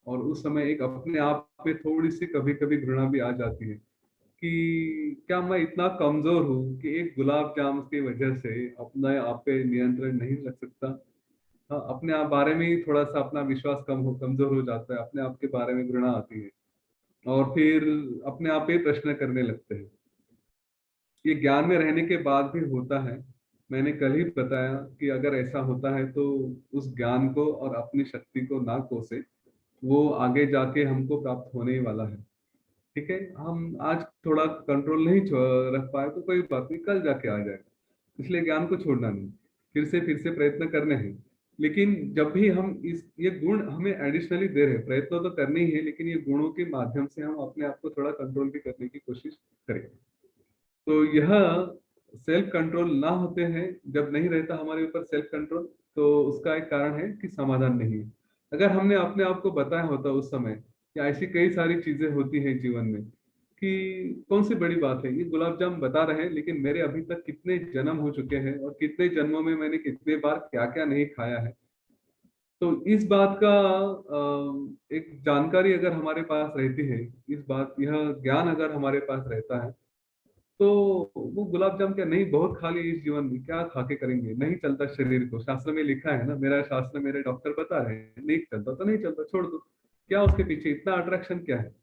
और उस समय एक अपने आप पे थोड़ी सी कभी कभी घृणा भी आ जाती है कि क्या मैं इतना कमजोर हूं कि एक गुलाब जामुन की वजह से अपने आप पे नियंत्रण नहीं रख सकता। हाँ, अपने आप बारे में ही थोड़ा सा अपना विश्वास कमजोर हो जाता है, अपने आप के बारे में घृणा आती है और फिर अपने आप पे प्रश्न करने लगते हैं। ये ज्ञान में रहने के बाद भी होता है। मैंने कल ही बताया कि अगर ऐसा होता है तो उस ज्ञान को और अपनी शक्ति को ना कोसे, वो आगे जाके हमको प्राप्त होने ही वाला है। ठीक है, हम आज थोड़ा कंट्रोल नहीं रख पाए तो कोई बात नहीं, कल जाके आ जाएगा। इसलिए ज्ञान को छोड़ना नहीं, फिर से प्रयत्न करने हैं। लेकिन जब भी हम इस ये गुण हमें एडिशनली दे रहे हैं, प्रयत्न तो करने ही है, लेकिन ये गुणों के माध्यम से हम अपने आप को थोड़ा कंट्रोल भी करने की कोशिश करें। तो यह सेल्फ कंट्रोल ना होते हैं, जब नहीं रहता हमारे ऊपर सेल्फ कंट्रोल, तो उसका एक कारण है कि समाधान नहीं है। अगर हमने अपने आप को बताया होता उस समय कि ऐसी कई सारी चीजें होती हैं जीवन में, कि कौन सी बड़ी बात है, ये गुलाब जाम बता रहे हैं, लेकिन मेरे अभी तक कितने जन्म हो चुके हैं और कितने जन्मों में मैंने कितने बार क्या क्या नहीं खाया है। तो इस बात का एक जानकारी अगर हमारे पास रहती है, इस बात यह ज्ञान अगर हमारे पास रहता है, तो वो गुलाब जाम क्या नहीं, बहुत खा लिए इस जीवन में, क्या खा के करेंगे, नहीं चलता शरीर को, शास्त्र में लिखा है ना, मेरा शास्त्र मेरे डॉक्टर बता रहे हैं नहीं चलता तो नहीं चलता, छोड़ दो। क्या उसके पीछे इतना अट्रैक्शन क्या है?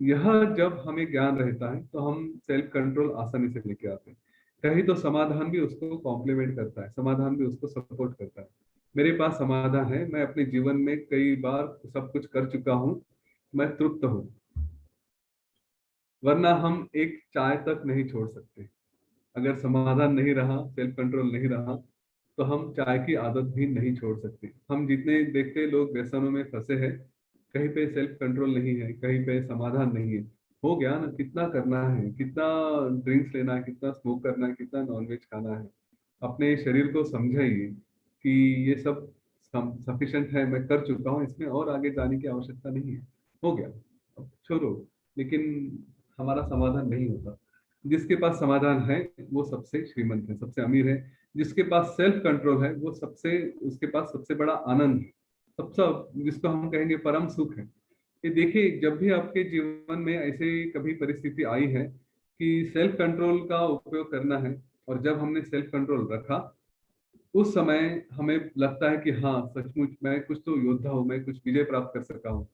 यह जब हमें ज्ञान रहता है तो हम सेल्फ कंट्रोल आसानी से लेके आते हैं। कहीं तो समाधान भी उसको कॉम्प्लीमेंट करता है, समाधान भी उसको सपोर्ट करता है। मेरे पास समाधान है, मैं अपने जीवन में कई बार सब कुछ कर चुका हूँ, मैं तृप्त हूँ। वरना हम एक चाय तक नहीं छोड़ सकते। अगर समाधान नहीं रहा, सेल्फ कंट्रोल नहीं रहा, तो हम चाय की आदत भी नहीं छोड़ सकते। हम जितने देखते लोग व्यसनों में फंसे हैं, कहीं पे सेल्फ कंट्रोल नहीं है, कहीं पे समाधान नहीं है। हो गया ना, कितना करना है, कितना ड्रिंक्स लेना है, कितना स्मोक करना है, कितना नॉनवेज खाना है। अपने शरीर को समझाइए कि ये सब सफिशिएंट है, मैं कर चुका हूँ, इसमें और आगे जाने की आवश्यकता नहीं है, हो गया, अब छोड़ो। लेकिन हमारा समाधान नहीं होता। जिसके पास समाधान है वो सबसे श्रीमंत है, सबसे अमीर है। जिसके पास सेल्फ कंट्रोल है वो सबसे, उसके पास सबसे बड़ा आनंद है, सबसे, जिसको हम कहेंगे परम सुख है। ये देखिए, जब भी आपके जीवन में ऐसे कभी परिस्थिति आई है कि सेल्फ कंट्रोल का उपयोग करना है, और जब हमने सेल्फ कंट्रोल रखा, उस समय हमें लगता है कि हाँ, सचमुच मैं कुछ तो योद्धा हूँ, मैं कुछ विजय प्राप्त कर सका हूँ।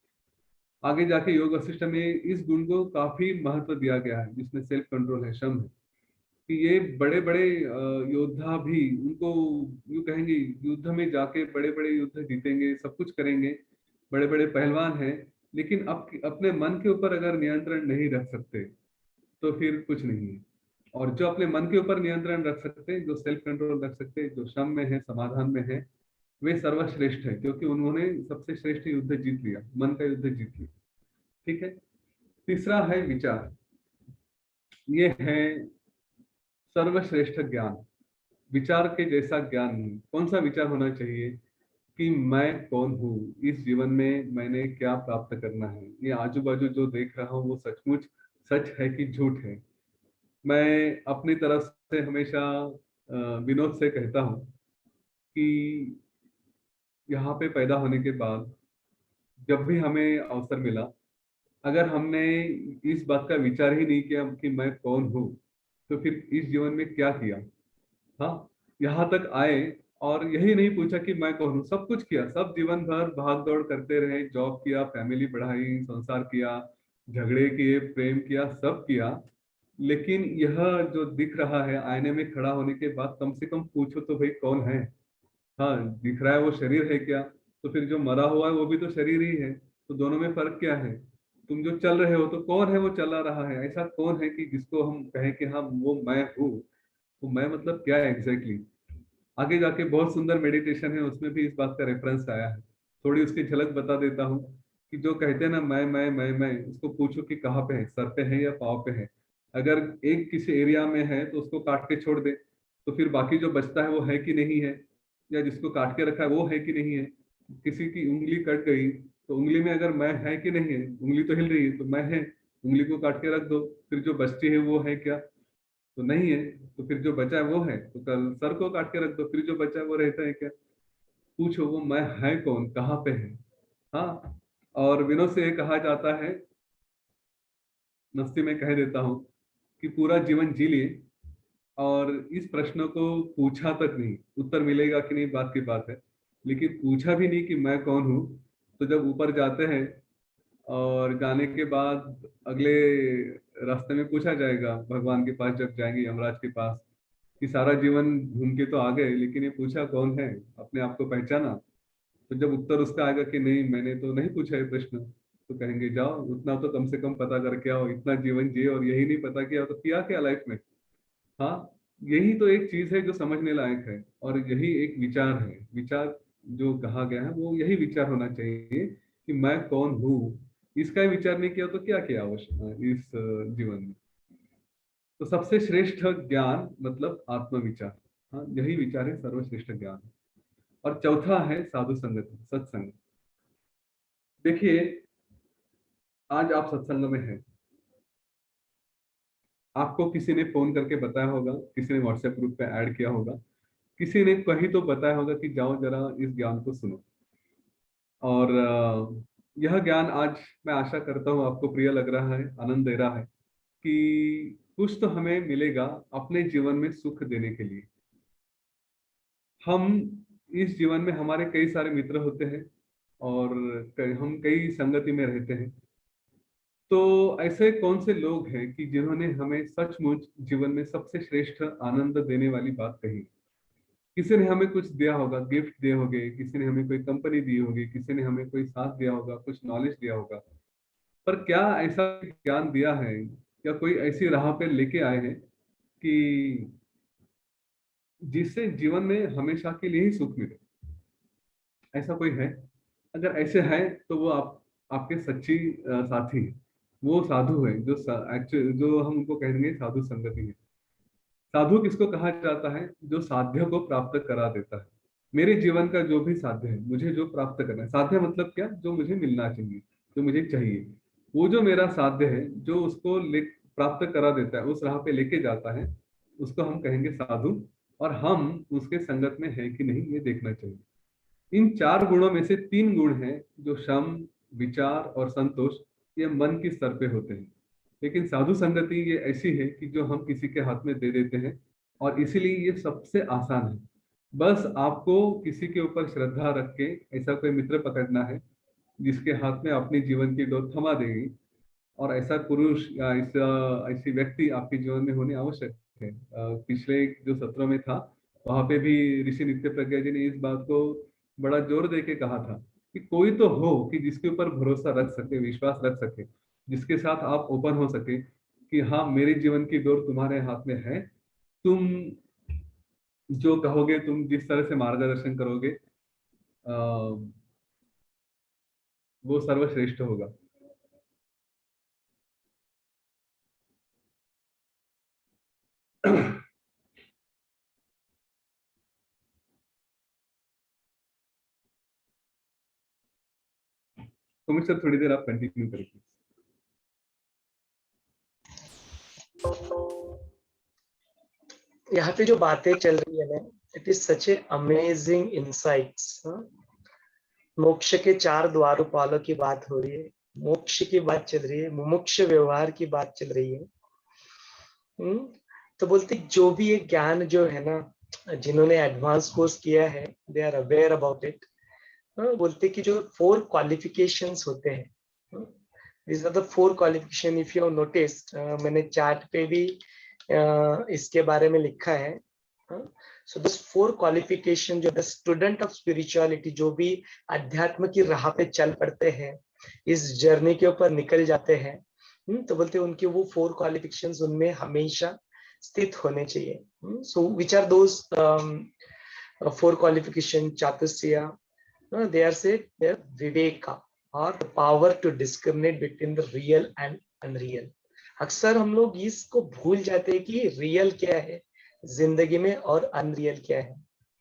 आगे जाके योग वशिष्ठ में इस गुण को काफी महत्व दिया गया है, जिसमें सेल्फ कंट्रोल है, शम है। कि ये बड़े बड़े योद्धा भी, उनको यूं कहेंगे, युद्ध में जाके बड़े बड़े युद्ध जीतेंगे, सब कुछ करेंगे, बड़े बड़े पहलवान हैं, लेकिन अपने मन के ऊपर अगर नियंत्रण नहीं रख सकते तो फिर कुछ नहीं है। और जो अपने मन के ऊपर नियंत्रण रख सकते हैं, जो सेल्फ कंट्रोल रख सकते हैं, जो शम में है, समाधान में है, वे सर्वश्रेष्ठ है, क्योंकि उन्होंने सबसे श्रेष्ठ युद्ध जीत लिया, मन का युद्ध जीत लिया। ठीक है। तीसरा है विचार। ये है सर्वश्रेष्ठ ज्ञान। विचार के जैसा ज्ञान नहीं। कौन सा विचार होना चाहिए? कि मैं कौन हूँ, इस जीवन में मैंने क्या प्राप्त करना है, ये आजू बाजू जो देख रहा हूँ वो सचमुच सच है कि झूठ है। मैं अपनी तरफ से हमेशा विनोद से कहता हूँ कि यहाँ पे पैदा होने के बाद जब भी हमें अवसर मिला, अगर हमने इस बात का विचार ही नहीं किया कि मैं कौन हूँ, तो फिर इस जीवन में क्या किया? हाँ, यहाँ तक आए और यही नहीं पूछा कि मैं कौन हूँ, सब कुछ किया, सब जीवन भर भाग दौड़ करते रहे, जॉब किया, फैमिली बढ़ाई, संसार किया, झगड़े किए, प्रेम किया, सब किया। लेकिन यह जो दिख रहा है आईने में खड़ा होने के बाद, कम से कम पूछो तो भाई कौन है? हाँ, दिख रहा है वो शरीर है क्या? तो फिर जो मरा हुआ है वो भी तो शरीर ही है। तो दोनों में फर्क क्या है? तुम जो चल रहे हो तो कौन है वो चला रहा है? ऐसा कौन है कि जिसको हम कहें कि हाँ वो मैं हूँ? वो मैं मतलब क्या है एग्जैक्टली? आगे जाके बहुत सुंदर मेडिटेशन है, उसमें भी इस बात का रेफरेंस आया है। थोड़ी उसकी झलक बता देता हूँ कि जो कहते हैं ना मैं, उसको पूछो कि कहाँ पे है, सर पे है या पाँव पे है। अगर एक किसी एरिया में है तो उसको काट के छोड़ दे, तो फिर बाकी जो बचता है वो है कि नहीं है, या जिसको काट के रखा है वो है कि नहीं है। किसी की उंगली कट गई तो उंगली में अगर मैं है कि नहीं है, उंगली तो हिल रही है तो मैं है, उंगली को काट के रख दो, फिर जो बचती है वो है क्या? तो नहीं है। तो फिर जो बचा है वो है, तो कल सर को काट के रख दो, फिर जो बचा है वो रहता है क्या? पूछो वो मैं है कौन, कहाँ पे है? हाँ। और विनोद से ये कहा जाता है, मस्ती में कह देता हूँ, कि पूरा जीवन जी लिए और इस प्रश्न को पूछा तक नहीं, उत्तर मिलेगा कि नहीं बात की बात है। लेकिन पूछा भी नहीं कि मैं कौन हूँ। तो जब ऊपर जाते हैं और जाने के बाद अगले रास्ते में पूछा जाएगा, भगवान के पास जब जाएंगे, यमराज के पास, कि सारा जीवन घूम के तो आ गए, लेकिन ये पूछा कौन है, अपने आप को पहचाना। तो जब उत्तर उसका आएगा कि नहीं, मैंने तो नहीं पूछा है प्रश्न, तो कहेंगे जाओ उतना तो कम से कम पता करके आओ, इतना जीवन जिए और यही नहीं पता किया तो किया क्या लाइफ में। हाँ, यही तो एक चीज है जो समझने लायक है, और यही एक विचार है। विचार जो कहा गया है वो यही विचार होना चाहिए कि मैं कौन हूँ। इसका ही विचार नहीं किया तो क्या किया आवश्यक इस जीवन में। तो सबसे श्रेष्ठ ज्ञान मतलब आत्मविचार। हाँ, यही विचार है सर्वश्रेष्ठ ज्ञान। और चौथा है साधु संगत, सत्संग। देखिए, आज आप सत्संग में हैं, आपको किसी ने फोन करके बताया होगा, किसी ने व्हाट्सएप ग्रुप पे ऐड किया होगा, किसी ने कहीं तो बताया होगा कि जाओ जरा इस ज्ञान को सुनो। और यह ज्ञान आज मैं आशा करता हूँ आपको प्रिय लग रहा है, आनंद दे रहा है कि कुछ तो हमें मिलेगा अपने जीवन में सुख देने के लिए। हम इस जीवन में, हमारे कई सारे मित्र होते हैं और हम कई संगति में रहते हैं। तो ऐसे कौन से लोग हैं कि जिन्होंने हमें सचमुच जीवन में सबसे श्रेष्ठ आनंद देने वाली बात कही। किसी ने हमें कुछ दिया होगा, गिफ्ट दिए होंगे, किसी ने हमें कोई कंपनी दी होगी, किसी ने हमें कोई साथ दिया होगा, कुछ नॉलेज दिया होगा। पर क्या ऐसा ज्ञान दिया है, या कोई ऐसी राह पे लेके आए हैं कि जिससे जीवन में हमेशा के लिए ही सुख मिले? ऐसा कोई है? अगर ऐसे है तो वो आपके सच्ची साथी है, वो साधु है, जो एक्चुअल जो हम उनको कहेंगे साधु संगति है। साधु किसको कहा जाता है? जो साध्य को प्राप्त करा देता है। मेरे जीवन का जो भी साध्य है, मुझे जो प्राप्त करना है, साध्य मतलब क्या? जो मुझे मिलना चाहिए, जो मुझे चाहिए, वो जो मेरा साध्य है, जो उसको प्राप्त करा देता है, उस राह पे लेके जाता है, उसको हम कहेंगे साधु। और हम उसके संगत में है कि नहीं, ये देखना चाहिए। इन चार गुणों में से तीन गुण हैं जो शम, विचार और संतोष, ये मन की स्तर पे होते हैं। लेकिन साधु संगति ये ऐसी है कि जो हम किसी के हाथ में दे देते हैं, और इसीलिए ये सबसे आसान है। बस आपको किसी के ऊपर श्रद्धा रख के ऐसा कोई मित्र पकड़ना है जिसके हाथ में अपनी जीवन की डोर थमा देगी। और ऐसा पुरुष या ऐसा ऐसी व्यक्ति आपके जीवन में होनी आवश्यक है। पिछले जो सत्रों में था, वहां पे भी ऋषि नित्य प्रज्ञा जी ने इस बात को बड़ा जोर दे के कहा था कि कोई तो हो कि जिसके ऊपर भरोसा रख सके, विश्वास रख सके, जिसके साथ आप ओपन हो सके कि हाँ, मेरे जीवन की डोर तुम्हारे हाथ में है। तुम जो कहोगे, तुम जिस तरह से मार्गदर्शन करोगे, वो सर्वश्रेष्ठ होगा। तो मुझसे थोड़ी देर आप कंटिन्यू करेंगे। यहाँ पे जो बातें चल रही है ना, it is such A amazing insights. मोक्ष के चार द्वारपालों की बात हो रही है, मोक्ष की बात चल रही है, मुमुक्ष व्यवहार की बात चल रही है। तो बोलते जो भी ये ज्ञान जो है ना, जिन्होंने एडवांस कोर्स किया है, they are aware about it. बोलते कि जो 4 क्वालिफिकेशंस होते हैं, this are the 4 qualification. If you have noticed, मैंने चार्ट पे भी इसके बारे में लिखा है। सो दिस 4 क्वालिफिकेशन, जो द स्टूडेंट ऑफ स्पिरिचुअलिटी, जो भी अध्यात्म की राह पे चल पड़ते हैं, इस जर्नी के ऊपर निकल जाते हैं, तो बोलते हैं उनके वो 4 क्वालिफिकेशंस उनमें हमेशा स्थित होने चाहिए। So which are those 4 qualification? चातुर्य, they are said they're viveka, or the power to discriminate between the real and unreal. अक्सर हम लोग इसको भूल जाते हैं कि रियल क्या है जिंदगी में और अनरियल क्या है।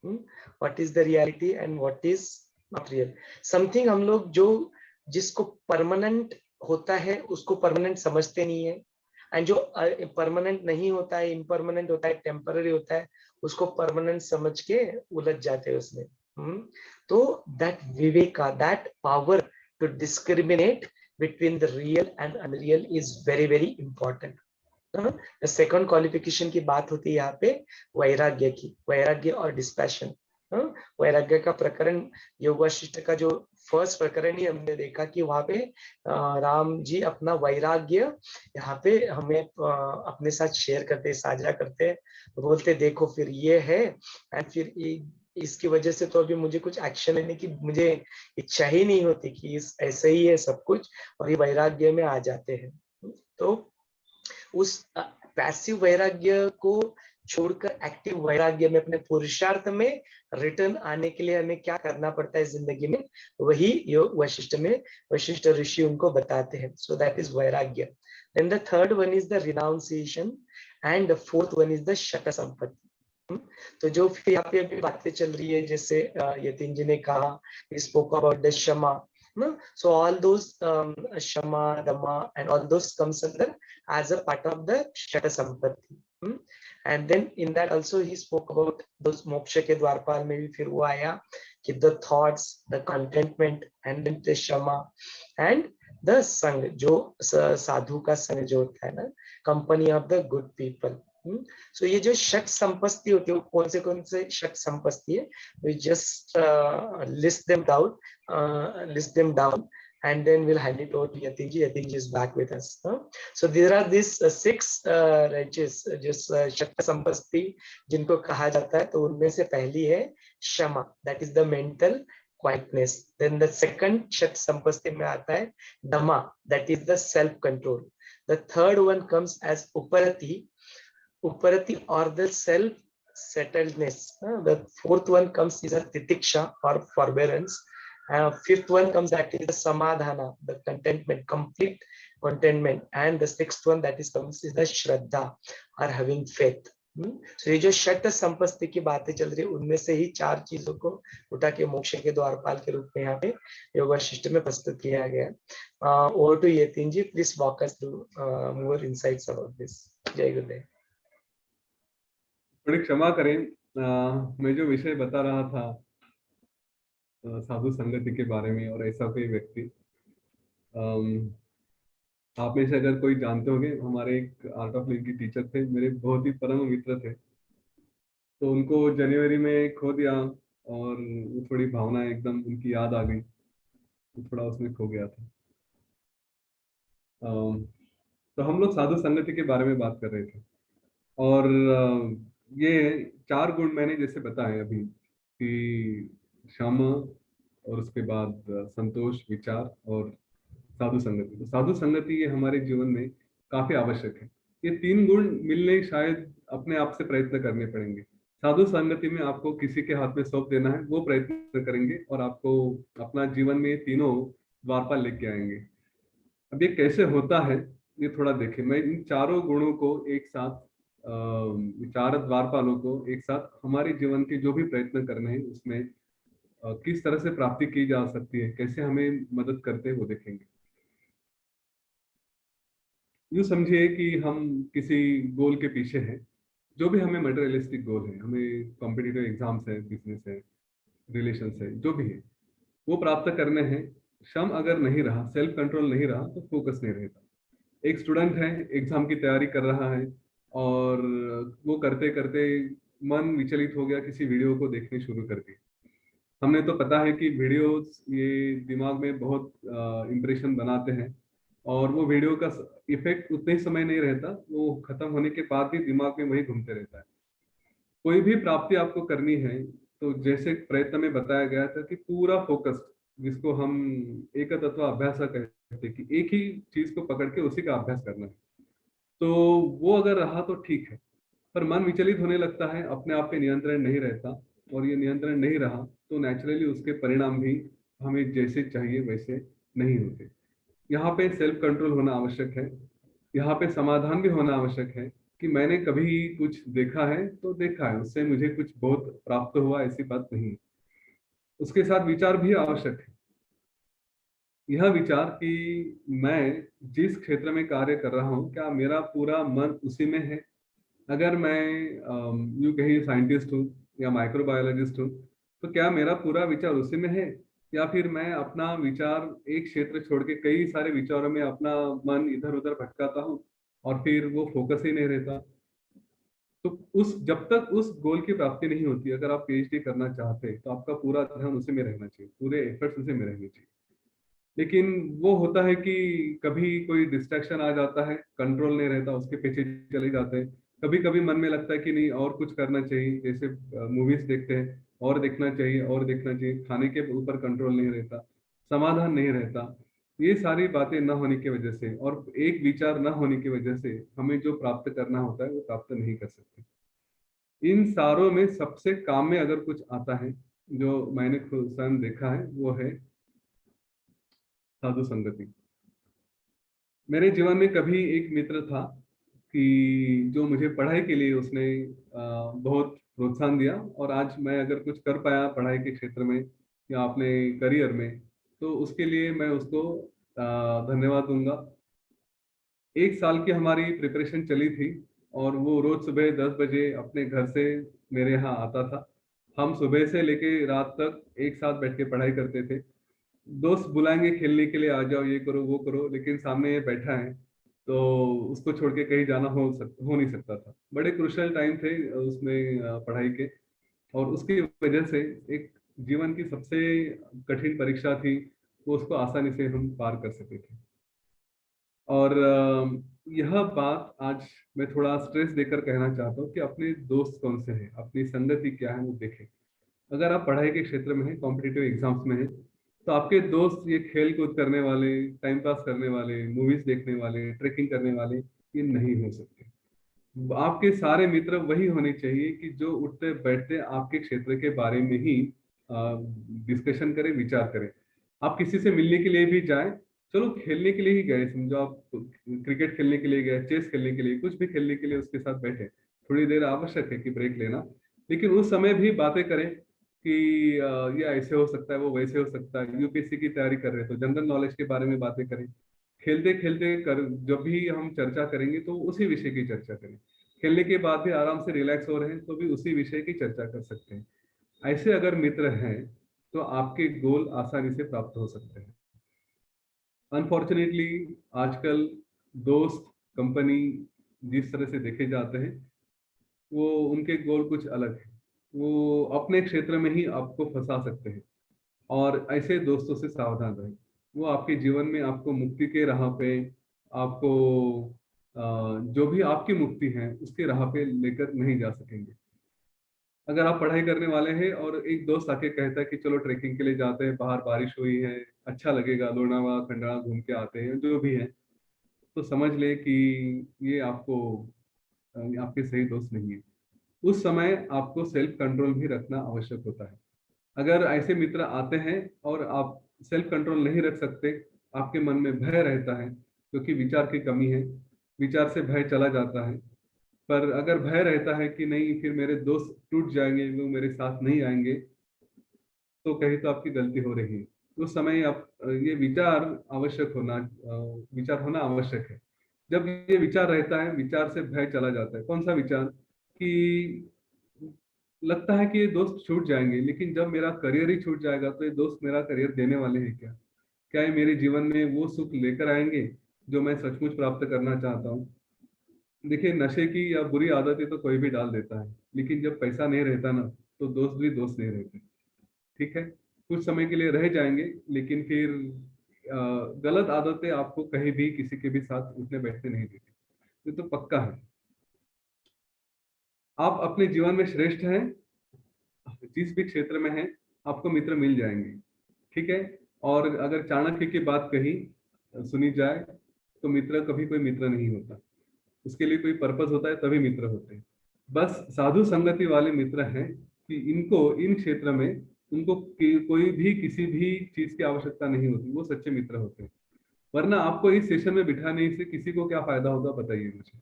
What is the reality and what is not real. Something हम लोग जो जिसको परमानेंट होता है उसको परमानेंट समझते नहीं है, एंड जो परमानेंट नहीं होता है, इम्परमानेंट होता है, टेम्पररी होता है, उसको परमानेंट समझ के उलझ जाते हैं उसमें। तो that viveka, that power to discriminate between the real and unreal is very very important. The second qualification की बात होती है यहाँ पे वैराग्य की, वैराग्य और डिस्पैशन। वैराग्य का प्रकरण योग वशिष्ठ का जो फर्स्ट प्रकरण ही हमने देखा कि वहां पे राम जी अपना वैराग्य यहाँ पे हमें अपने साथ शेयर करते, साझा करते, बोलते देखो फिर ये है, एंड फिर इसकी वजह से तो अभी मुझे कुछ एक्शन लेने की मुझे इच्छा ही नहीं होती कि इस ऐसे ही है सब कुछ, और ये वैराग्य में आ जाते हैं। तो उस पैसिव वैराग्य को छोड़कर एक्टिव वैराग्य में, अपने पुरुषार्थ में रिटर्न आने के लिए हमें क्या करना पड़ता है जिंदगी में, वही योग वशिष्ठ में वशिष्ठ ऋषि उनको बताते हैं। So that is vairagya. Then the third one is the renunciation and the fourth one is the shat sampatti. तो जो फिर यहाँ पे अभी बातें चल रही है, जैसे यतीन जी ने कहा, स्पोक अबाउट द क्षमा, so all those shama, dhamma and all those comes under as a part of the shata sampatti. And then in that also he spoke about those moksha ke dwarpal में भी फिर वो आया कि the thoughts, the contentment and then the shama and the संग, जो साधु का संग जो होता है ना, company of the good people. So ये जो षट संपत्ति होती है, कौन से षट संपत्ति है, we just list them down and then we'll hand it over to Yatin ji. Yatin ji is back with us. So there are these 6 ranges, just षट संपत्ति जिनको कहा जाता है, तो उनमें से पहली है क्षमा, that is the mental quietness. Then the second षट संपत्ति में आता है dhamma, that is the self control. The third one comes as uparati or the self settledness. The fourth one comes is a titiksha or forbearance. Fifth one comes actually the samadhana, the contentment, complete contentment. And the sixth one that is comes is the shraddha or having faith. So ये जो षट संपत्ति की बातें चल रही है, उनमें से ही 4 चीजों को उठा के मोक्ष के द्वारपाल के रूप में यहाँ पे योग वशिष्ठ में प्रस्तुत किया गया। Over to Yatin ji, please walk us through more insights about this. जय गुरुदेव। थोड़ी क्षमा करें, मैं जो विषय बता रहा था साधु संगति के बारे में, और ऐसा कोई व्यक्ति, आप में से अगर कोई जानते होंगे, हमारे एक आर्ट ऑफ लिविंग के टीचर थे, मेरे बहुत ही परम मित्र थे। तो उनको जनवरी में खो दिया और वो थोड़ी भावना एकदम उनकी याद आ गई, तो थोड़ा उसमें खो गया था। तो हम लोग साधु संगति के बारे में बात कर रहे थे, और ये 4 गुण मैंने जैसे बताए अभी कि क्षमा, और उसके बाद संतोष, विचार और साधु संगति। तो साधु संगति ये हमारे जीवन में काफी आवश्यक है। ये 3 गुण मिलने शायद अपने आप से प्रयत्न करने पड़ेंगे। साधु संगति में आपको किसी के हाथ में सौंप देना है, वो प्रयत्न करेंगे और आपको अपना जीवन में ये तीनों द्वारपाल लेके आएंगे। अब ये कैसे होता है ये थोड़ा देखें। मैं इन चारों गुणों को एक साथ, 4 द्वारपालों को एक साथ हमारे जीवन के जो भी प्रयत्न करने हैं उसमें किस तरह से प्राप्ति की जा सकती है, कैसे हमें मदद करते हैं, वो देखेंगे। यूँ समझिए कि हम किसी गोल के पीछे हैं, जो भी हमें मटेरियलिस्टिक गोल है, हमें कॉम्पिटिटिव एग्जाम्स है, बिजनेस है, रिलेशंस है, जो भी है वो प्राप्त करने हैं। श्रम अगर नहीं रहा, सेल्फ कंट्रोल नहीं रहा, तो फोकस नहीं रहता। एक स्टूडेंट है, एग्जाम की तैयारी कर रहा है और वो करते करते मन विचलित हो गया, किसी वीडियो को देखने शुरू कर दी। हमने तो पता है कि वीडियोस ये दिमाग में बहुत इम्प्रेशन बनाते हैं, और वो वीडियो का इफेक्ट उतने समय नहीं रहता, वो खत्म होने के बाद भी दिमाग में वही घूमते रहता है। कोई भी प्राप्ति आपको करनी है तो जैसे प्रयत्न में बताया गया था कि पूरा फोकस, जिसको हम एक तत्व अभ्यास कहते हैं, कि एक ही चीज को पकड़ के उसी का अभ्यास करना है, तो वो अगर रहा तो ठीक है। पर मन विचलित होने लगता है, अपने आप पे नियंत्रण नहीं रहता, और ये नियंत्रण नहीं रहा तो नेचुरली उसके परिणाम भी हमें जैसे चाहिए वैसे नहीं होते। यहाँ पे सेल्फ कंट्रोल होना आवश्यक है, यहाँ पे समाधान भी होना आवश्यक है कि मैंने कभी कुछ देखा है तो देखा है, उससे मुझे कुछ बहुत प्राप्त हुआ, ऐसी बात नहीं है। उसके साथ विचार भी आवश्यक है। यह विचार कि मैं जिस क्षेत्र में कार्य कर रहा हूँ, क्या मेरा पूरा मन उसी में है। अगर मैं यूँ कहीं साइंटिस्ट हूँ या माइक्रोबायोलॉजिस्ट हूँ, तो क्या मेरा पूरा विचार उसी में है, या फिर मैं अपना विचार एक क्षेत्र छोड़ के कई सारे विचारों में अपना मन इधर उधर भटकाता हूँ और फिर वो फोकस ही नहीं रहता। तो उस जब तक उस गोल की प्राप्ति नहीं होती, अगर आप पीएचडी करना चाहते हैं तो आपका पूरा ध्यान उसी में रहना चाहिए, पूरे एफर्ट्स उसी में रहने चाहिए। लेकिन वो होता है कि कभी कोई डिस्ट्रैक्शन आ जाता है, कंट्रोल नहीं रहता, उसके पीछे चले जाते हैं। कभी कभी मन में लगता है कि नहीं और कुछ करना चाहिए, जैसे मूवीज देखते हैं, और देखना चाहिए और देखना चाहिए, खाने के ऊपर कंट्रोल नहीं रहता, समाधान नहीं रहता। ये सारी बातें न होने की वजह से और एक विचार न होने की वजह से हमें जो प्राप्त करना होता है वो प्राप्त नहीं कर सकते। इन सारों में सबसे काम में अगर कुछ आता है, जो मैंने खुद स्वयं देखा है, वो है साधु संगति। मेरे जीवन में कभी एक मित्र था कि जो मुझे पढ़ाई के लिए उसने बहुत प्रोत्साहन दिया, और आज मैं अगर कुछ कर पाया पढ़ाई के क्षेत्र में या अपने करियर में, तो उसके लिए मैं उसको धन्यवाद दूंगा। एक साल की हमारी प्रिपरेशन चली थी, और वो रोज सुबह 10 बजे अपने घर से मेरे यहाँ आता था। हम सुबह से लेके रात तक एक साथ बैठ के पढ़ाई करते थे। दोस्त बुलाएंगे खेलने के लिए, आ जाओ ये करो वो करो, लेकिन सामने ये बैठा है तो उसको छोड़ के कहीं जाना हो नहीं सकता था। बड़े क्रुशियल टाइम थे उसमें पढ़ाई के, और उसकी वजह से एक जीवन की सबसे कठिन परीक्षा थी, वो उसको आसानी से हम पार कर सके थे। और यह बात आज मैं थोड़ा स्ट्रेस देकर कहना चाहता हूँ कि अपने दोस्त कौन से हैं, अपनी संगति क्या है वो देखें। अगर आप पढ़ाई के क्षेत्र में हैं, कॉम्पिटिटिव एग्जाम्स में हैं, तो आपके दोस्त ये खेल कूद करने वाले, टाइम पास करने वाले, मूवीज देखने वाले, ट्रेकिंग करने वाले, ये नहीं हो सकते। आपके सारे मित्र वही होने चाहिए कि जो उठते बैठते आपके क्षेत्र के बारे में ही डिस्कशन करें, विचार करें। आप किसी से मिलने के लिए भी जाएं, चलो खेलने के लिए ही गए, समझो आप क्रिकेट खेलने के लिए गए, चेस खेलने के लिए, कुछ भी खेलने के लिए उसके साथ बैठे, थोड़ी देर आवश्यक है कि ब्रेक लेना, लेकिन उस समय भी बातें करें कि ये ऐसे हो सकता है, वो वैसे हो सकता है, यूपीएससी की तैयारी कर रहे हैं तो जनरल नॉलेज के बारे में बातें करें। खेलते खेलते कर जब भी हम चर्चा करेंगे तो उसी विषय की चर्चा करें। खेलने के बाद भी आराम से रिलैक्स हो रहे हैं तो भी उसी विषय की चर्चा कर सकते हैं। ऐसे अगर मित्र हैं तो आपके गोल आसानी से प्राप्त हो सकते हैं। अनफॉर्चुनेटली आजकल दोस्त, कंपनी जिस तरह से देखे जाते हैं, वो उनके गोल कुछ अलग है। वो अपने क्षेत्र में ही आपको फंसा सकते हैं, और ऐसे दोस्तों से सावधान रहें। वो आपके जीवन में आपको मुक्ति के राह पे, आपको जो भी आपकी मुक्ति है उसके राह पे लेकर नहीं जा सकेंगे। अगर आप पढ़ाई करने वाले हैं और एक दोस्त आके कहता है कि चलो ट्रेकिंग के लिए जाते हैं, बाहर बारिश हुई है, अच्छा लगेगा, लोनावाला खंडाला घूम के आते हैं, जो भी है, तो समझ ले कि ये आपके सही दोस्त नहीं है। उस समय आपको सेल्फ कंट्रोल भी रखना आवश्यक होता है। अगर ऐसे मित्र आते हैं और आप सेल्फ कंट्रोल नहीं रख सकते, आपके मन में भय रहता है क्योंकि विचार की कमी है, विचार से भय चला जाता है। पर अगर भय रहता है कि नहीं फिर मेरे दोस्त टूट जाएंगे, वो मेरे साथ नहीं आएंगे, तो कहीं तो आपकी गलती हो रही है। उस समय आप ये विचार होना आवश्यक है। जब ये विचार रहता है, विचार से भय चला जाता है। कौन सा विचार? कि लगता है कि ये दोस्त छूट जाएंगे, लेकिन जब मेरा करियर ही छूट जाएगा तो ये दोस्त मेरा करियर देने वाले हैं क्या? क्या ये मेरे जीवन में वो सुख लेकर आएंगे जो मैं सचमुच प्राप्त करना चाहता हूँ? देखिए, नशे की या बुरी आदतें तो कोई भी डाल देता है, लेकिन जब पैसा नहीं रहता ना, तो दोस्त भी दोस्त नहीं रहते। ठीक है, कुछ समय के लिए रह जाएंगे, लेकिन फिर गलत आदतें आपको कहीं भी किसी के भी साथ उठने बैठने नहीं देती। ये तो पक्का है। आप अपने जीवन में श्रेष्ठ हैं, जिस भी क्षेत्र में हैं, आपको मित्र मिल जाएंगे। ठीक है। और अगर चाणक्य की बात कही सुनी जाए, तो मित्र कभी कोई मित्र नहीं होता, उसके लिए कोई पर्पस होता है तभी मित्र होते हैं। बस साधु संगति वाले मित्र हैं कि इनको इन क्षेत्र में उनको कोई भी किसी भी चीज की आवश्यकता नहीं होती, वो सच्चे मित्र होते हैं। वरना आपको इस सेशन में बिठाने से किसी को क्या फायदा होगा, बताइए मुझे।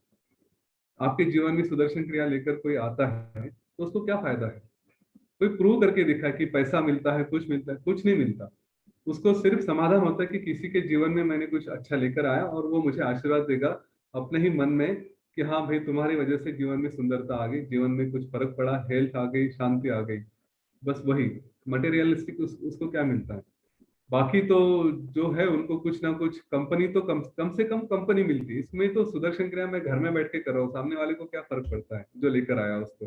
आपके जीवन में सुदर्शन क्रिया लेकर कोई आता है तो उसको क्या फायदा है? कोई प्रूव करके दिखा कि पैसा मिलता है, कुछ मिलता है? कुछ नहीं मिलता। उसको सिर्फ समाधान होता है कि किसी के जीवन में मैंने कुछ अच्छा लेकर आया और वो मुझे आशीर्वाद देगा अपने ही मन में कि हाँ भाई, तुम्हारी वजह से जीवन में सुंदरता आ गई, जीवन में कुछ फर्क पड़ा, हेल्थ आ गई, शांति आ गई। बस वही मटेरियलिस्टिक उसको क्या मिलता है? बाकी तो जो है उनको कुछ ना कुछ कंपनी तो कम से कम कंपनी मिलती है। इसमें तो सुदर्शन क्रिया मैं घर में बैठ के कर रहा हूँ, सामने वाले को क्या फर्क पड़ता है, जो लेकर आया उसको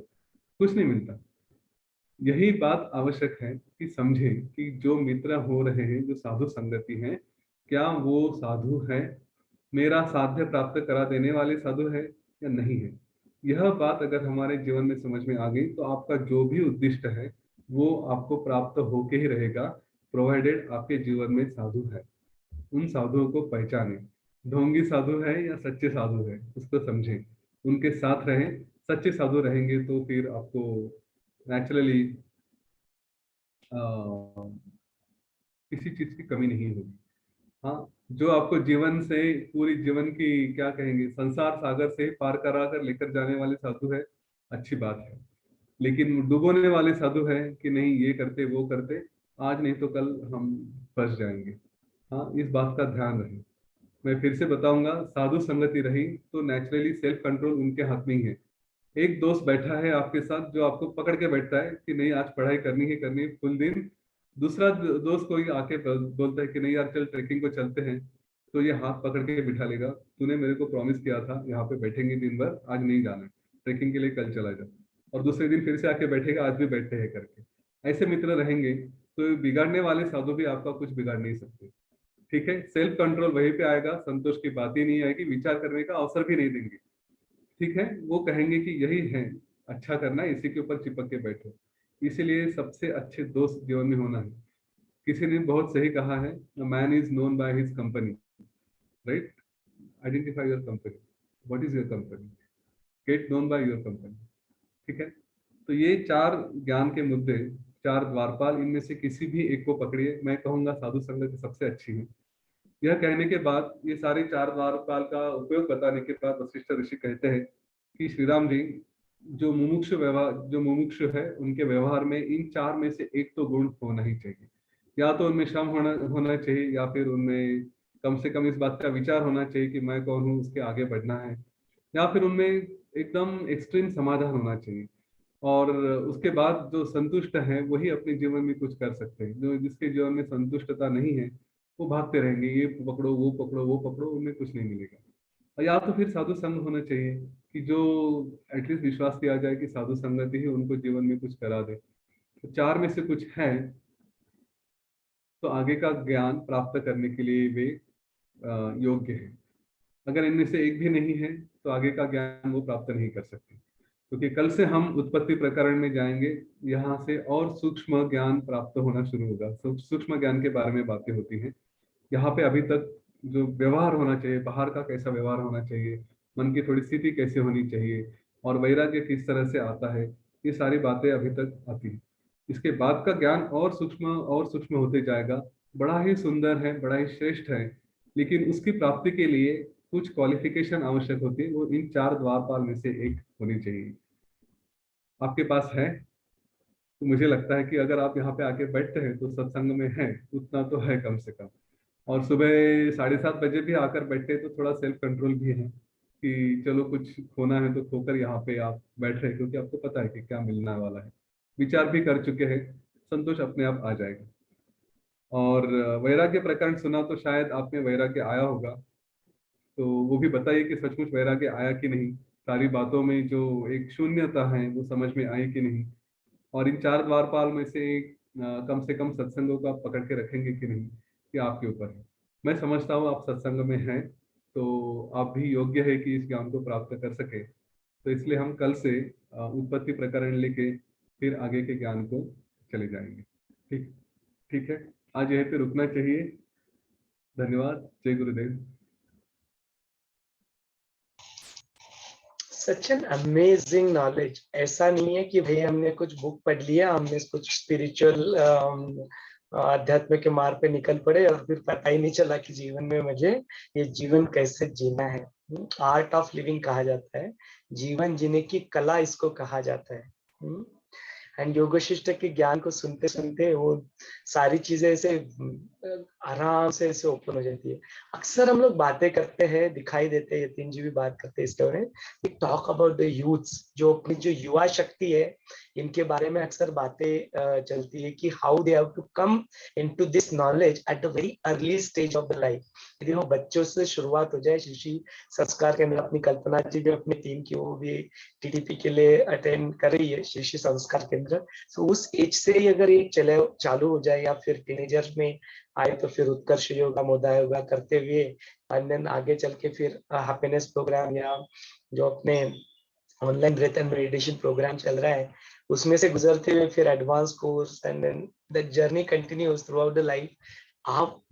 कुछ नहीं मिलता। यही बात आवश्यक है कि समझें कि जो मित्र हो रहे हैं, जो साधु संगति हैं, क्या वो साधु है, मेरा साध्य प्राप्त करा देने वाले साधु है या नहीं है। यह बात अगर हमारे जीवन में समझ में आ गई तो आपका जो भी उद्दिष्ट है वो आपको प्राप्त होके ही रहेगा, प्रोवाइडेड आपके जीवन में साधु है। उन साधुओं को पहचानें, ढोंगी साधु है या सच्चे साधु है उसको समझें, उनके साथ रहें। सच्चे साधु रहेंगे तो फिर आपको नेचुरली किसी चीज की कमी नहीं होगी। हाँ, जो आपको जीवन से, पूरी जीवन की क्या कहेंगे, संसार सागर से पार करा कर लेकर जाने वाले साधु है, अच्छी बात है। लेकिन डुबोने वाले साधु है कि नहीं ये करते वो करते, आज नहीं तो कल हम फंस जाएंगे। हाँ, इस बात का ध्यान रहे। मैं फिर से बताऊंगा, साधु संगति रही तो नेचुरली सेल्फ कंट्रोल उनके हाथ में ही है। एक दोस्त बैठा है आपके साथ जो आपको पकड़ के बैठता है कि नहीं आज पढ़ाई करनी है करनी है फुल दिन। दूसरा दोस्त कोई आके बोलता है कि नहीं यार चल ट्रेकिंग को चलते हैं, तो ये हाथ पकड़ के बिठा लेगा, तूने मेरे को प्रॉमिस किया था यहाँ पे बैठेंगे दिन भर, आज नहीं जाना है ट्रेकिंग के लिए, कल चला जा। और दूसरे दिन फिर से आके बैठेगा, आज भी बैठते हैं करके। ऐसे मित्र रहेंगे तो बिगाड़ने वाले साधु भी आपका कुछ बिगाड़ नहीं सकते। ठीक है, सेल्फ कंट्रोल वहीं पे आएगा, संतोष की बात ही नहीं आएगी, विचार करने का अवसर भी नहीं देंगे। ठीक है, वो कहेंगे कि यही है, अच्छा करना है, इसी के ऊपर चिपक के बैठो। इसीलिए सबसे अच्छे दोस्त जीवन में होना है। किसी ने बहुत सही कहा है, man is known by his company, right? Identify your company, what is your company, get known by your company. ठीक है, तो ये चार ज्ञान के मुद्दे, चार द्वारपाल, इनमें से किसी भी एक को पकड़िए, मैं कहूंगा साधु संगत सबसे अच्छी है। यह कहने के बाद, ये सारे चार द्वारपाल का उपयोग बताने के बाद वशिष्ठ ऋषि कहते हैं कि श्री राम जी, जो मुमुक्षु है उनके व्यवहार में इन चार में से एक तो गुण होना ही चाहिए। या तो उनमें श्रम होना होना चाहिए, या फिर उनमें कम से कम इस बात का विचार होना चाहिए कि मैं कौन हूँ, उसके आगे बढ़ना है। या फिर उनमें एकदम एक्सट्रीम समाधान होना चाहिए। और उसके बाद जो संतुष्ट है वही अपने जीवन में कुछ कर सकते हैं। जो जिसके जीवन में संतुष्टता नहीं है वो भागते रहेंगे, ये पकड़ो वो पकड़ो वो पकड़ो, उनमें कुछ नहीं मिलेगा। और या तो फिर साधु संग होना चाहिए कि जो एटलीस्ट विश्वास किया जाए कि साधु संगति ही उनको जीवन में कुछ करा दे। तो चार में से कुछ है तो आगे का ज्ञान प्राप्त करने के लिए वे योग्य है। अगर इनमें से एक भी नहीं है तो आगे का ज्ञान वो प्राप्त नहीं कर सकते। क्योंकि कल से हम उत्पत्ति प्रकरण में जाएंगे, यहाँ से और सूक्ष्म ज्ञान प्राप्त होना शुरू होगा। सूक्ष्म ज्ञान के बारे में बातें होती हैं। यहाँ पे अभी तक जो व्यवहार होना चाहिए, बाहर का कैसा व्यवहार होना चाहिए, मन की थोड़ी स्थिति कैसे होनी चाहिए, और वैराग्य किस तरह से आता है, ये सारी बातें अभी तक आती हैं। इसके बाद का ज्ञान और सूक्ष्म होते जाएगा। बड़ा ही सुंदर है, बड़ा ही श्रेष्ठ है, लेकिन उसकी प्राप्ति के लिए कुछ क्वालिफिकेशन आवश्यक होती है। वो इन चार द्वारपाल में से एक होनी चाहिए। आपके पास है तो मुझे लगता है कि अगर आप यहाँ पे आके बैठते हैं तो सत्संग में है, उतना तो है कम से कम। और सुबह 7:30 बजे भी आकर बैठते हैं तो थोड़ा सेल्फ कंट्रोल भी है कि चलो कुछ खोना है तो खोकर यहाँ पे आप बैठ रहे हैं, क्योंकि आपको पता है कि क्या मिलने वाला है। विचार भी कर चुके हैं, संतोष अपने आप आ जाएगा। और वैराग्य प्रकरण सुना तो शायद आप में वैराग्य आया होगा, तो वो भी बताइए कि सचमुच वैराग्य आया कि नहीं। सारी बातों में जो एक शून्यता है वो समझ में आई कि नहीं। और इन चार द्वारपाल में से एक कम से कम सत्संगों को आप पकड़ के रखेंगे कि नहीं, कि आपके ऊपर है। मैं समझता हूँ आप सत्संग में हैं तो आप भी योग्य है कि इस ज्ञान को प्राप्त कर सके। तो इसलिए हम कल से उत्पत्ति प्रकरण लेके फिर आगे के ज्ञान को चले जाएंगे। ठीक ठीक है, आज यहीं पे रुकना चाहिए। धन्यवाद। जय गुरुदेव। Such an amazing knowledge. ऐसा नहीं है कि भाई हमने कुछ बुक पढ़ लिया, हमने कुछ स्पिरिचुअल अध्यात्म के मार्ग पे निकल पड़े और फिर पता ही नहीं चला कि जीवन में मुझे ये जीवन कैसे जीना है। आर्ट ऑफ लिविंग कहा जाता है, जीवन जीने की कला इसको कहा जाता है। एंड योग वशिष्ठ के ज्ञान को सुनते सुनते वो सारी चीजें ऐसे आराम से ऐसे ओपन हो जाती है। अक्सर हम लोग बातें करते हैं, दिखाई देते हैं, यतीन जी भी बात करते हैं इसके बारे में, we talk about the youths, जो अपनी जो युवा शक्ति है, इनके बारे में अक्सर बातें चलती है कि how they have to come into this knowledge at the very early stage of the life. यदि वो बच्चों से शुरुआत हो जाए, शिशु संस्कार केंद्र, अपनी कल्पना जी जो अपनी टीम की वो भी टीडीपी के लिए अटेंड कर रही है, शिशु संस्कार केंद्र, तो उस एज से ही अगर ये चले चालू हो जाए, या फिर टीनेजर में आए तो फिर उत्कर्ष योगा, मोदा योगा करते हुए, एंड देन आगे चल के फिर हैप्पीनेस प्रोग्राम या जो अपने online breath and meditation program चल रहा है, उसमें से गुजरते हुए फिर advance course, and then the journey continues throughout the life. आप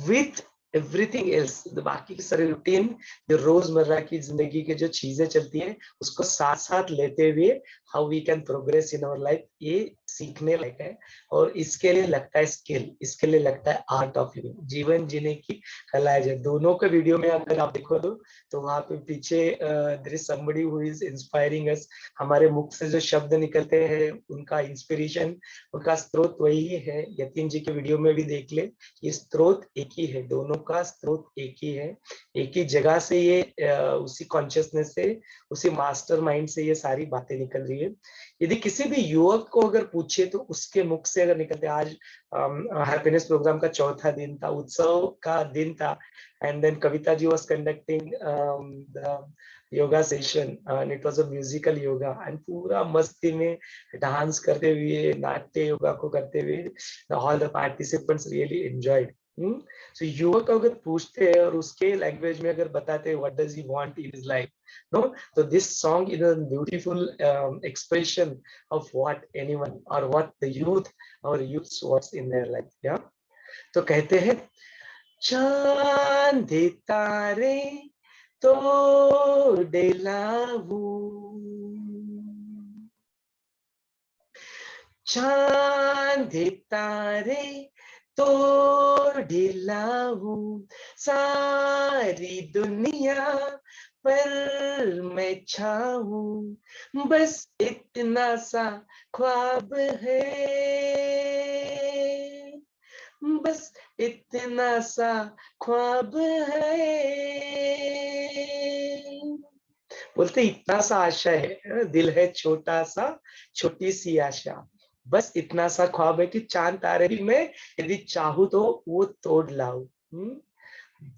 विथ एवरीथिंग एल्स, बाकी की सारी रूटीन, जो रोजमर्रा की जिंदगी के जो चीजें चलती हैं, उसको साथ साथ लेते हुए how we can progress in our life, ये सीखने लायक है। और इसके लिए लगता है स्किल, इसके लिए लगता है आर्ट ऑफ लिविंग, जीवन जीने की कला है। दोनों के वीडियो में अगर आप देखो तो वहां पे पीछे there is somebody who is inspiring us. हमारे मुख से जो शब्द निकलते हैं, उनका इंस्पिरेशन, उनका स्रोत वही है। यतीन जी के वीडियो में भी देख ले, ये स्रोत एक ही है, दोनों का स्रोत एक ही है। एक ही जगह से ये उसी कॉन्शियसनेस से, उसी मास्टर माइंड से ये सारी बातें निकल रही है। यदि किसी भी युवक को अगर पूछे तो उसके मुख से अगर निकलते, आज हैप्पीनेस प्रोग्राम का चौथा दिन था, उत्सव का दिन था, and then Kavita ji was conducting yoga session, and it was a musical yoga, and पूरा मस्ती में डांस करते हुए, नाट्य योगा को करते हुए, all the participants really enjoyed. So युवक अगर पूछते हैं और उसके लैंग्वेज में अगर बताते हैं what does he want in his life, no, so this song is a beautiful expression of what anyone or what the youth or youths wants in their life. Yeah, तो कहते हैं, चांद तारे तोड़े लाऊं, चांद तारे तोड़े लाऊं, सारी दुनिया पर मैं छाऊं, बस इतना सा ख्वाब है, बस इतना सा ख्वाब है। बोलते इतना सा आशा है, दिल है छोटा सा, छोटी सी आशा, बस इतना सा ख्वाब है कि चांद तारे भी मैं यदि चाहूं तो वो तोड़ लाऊं।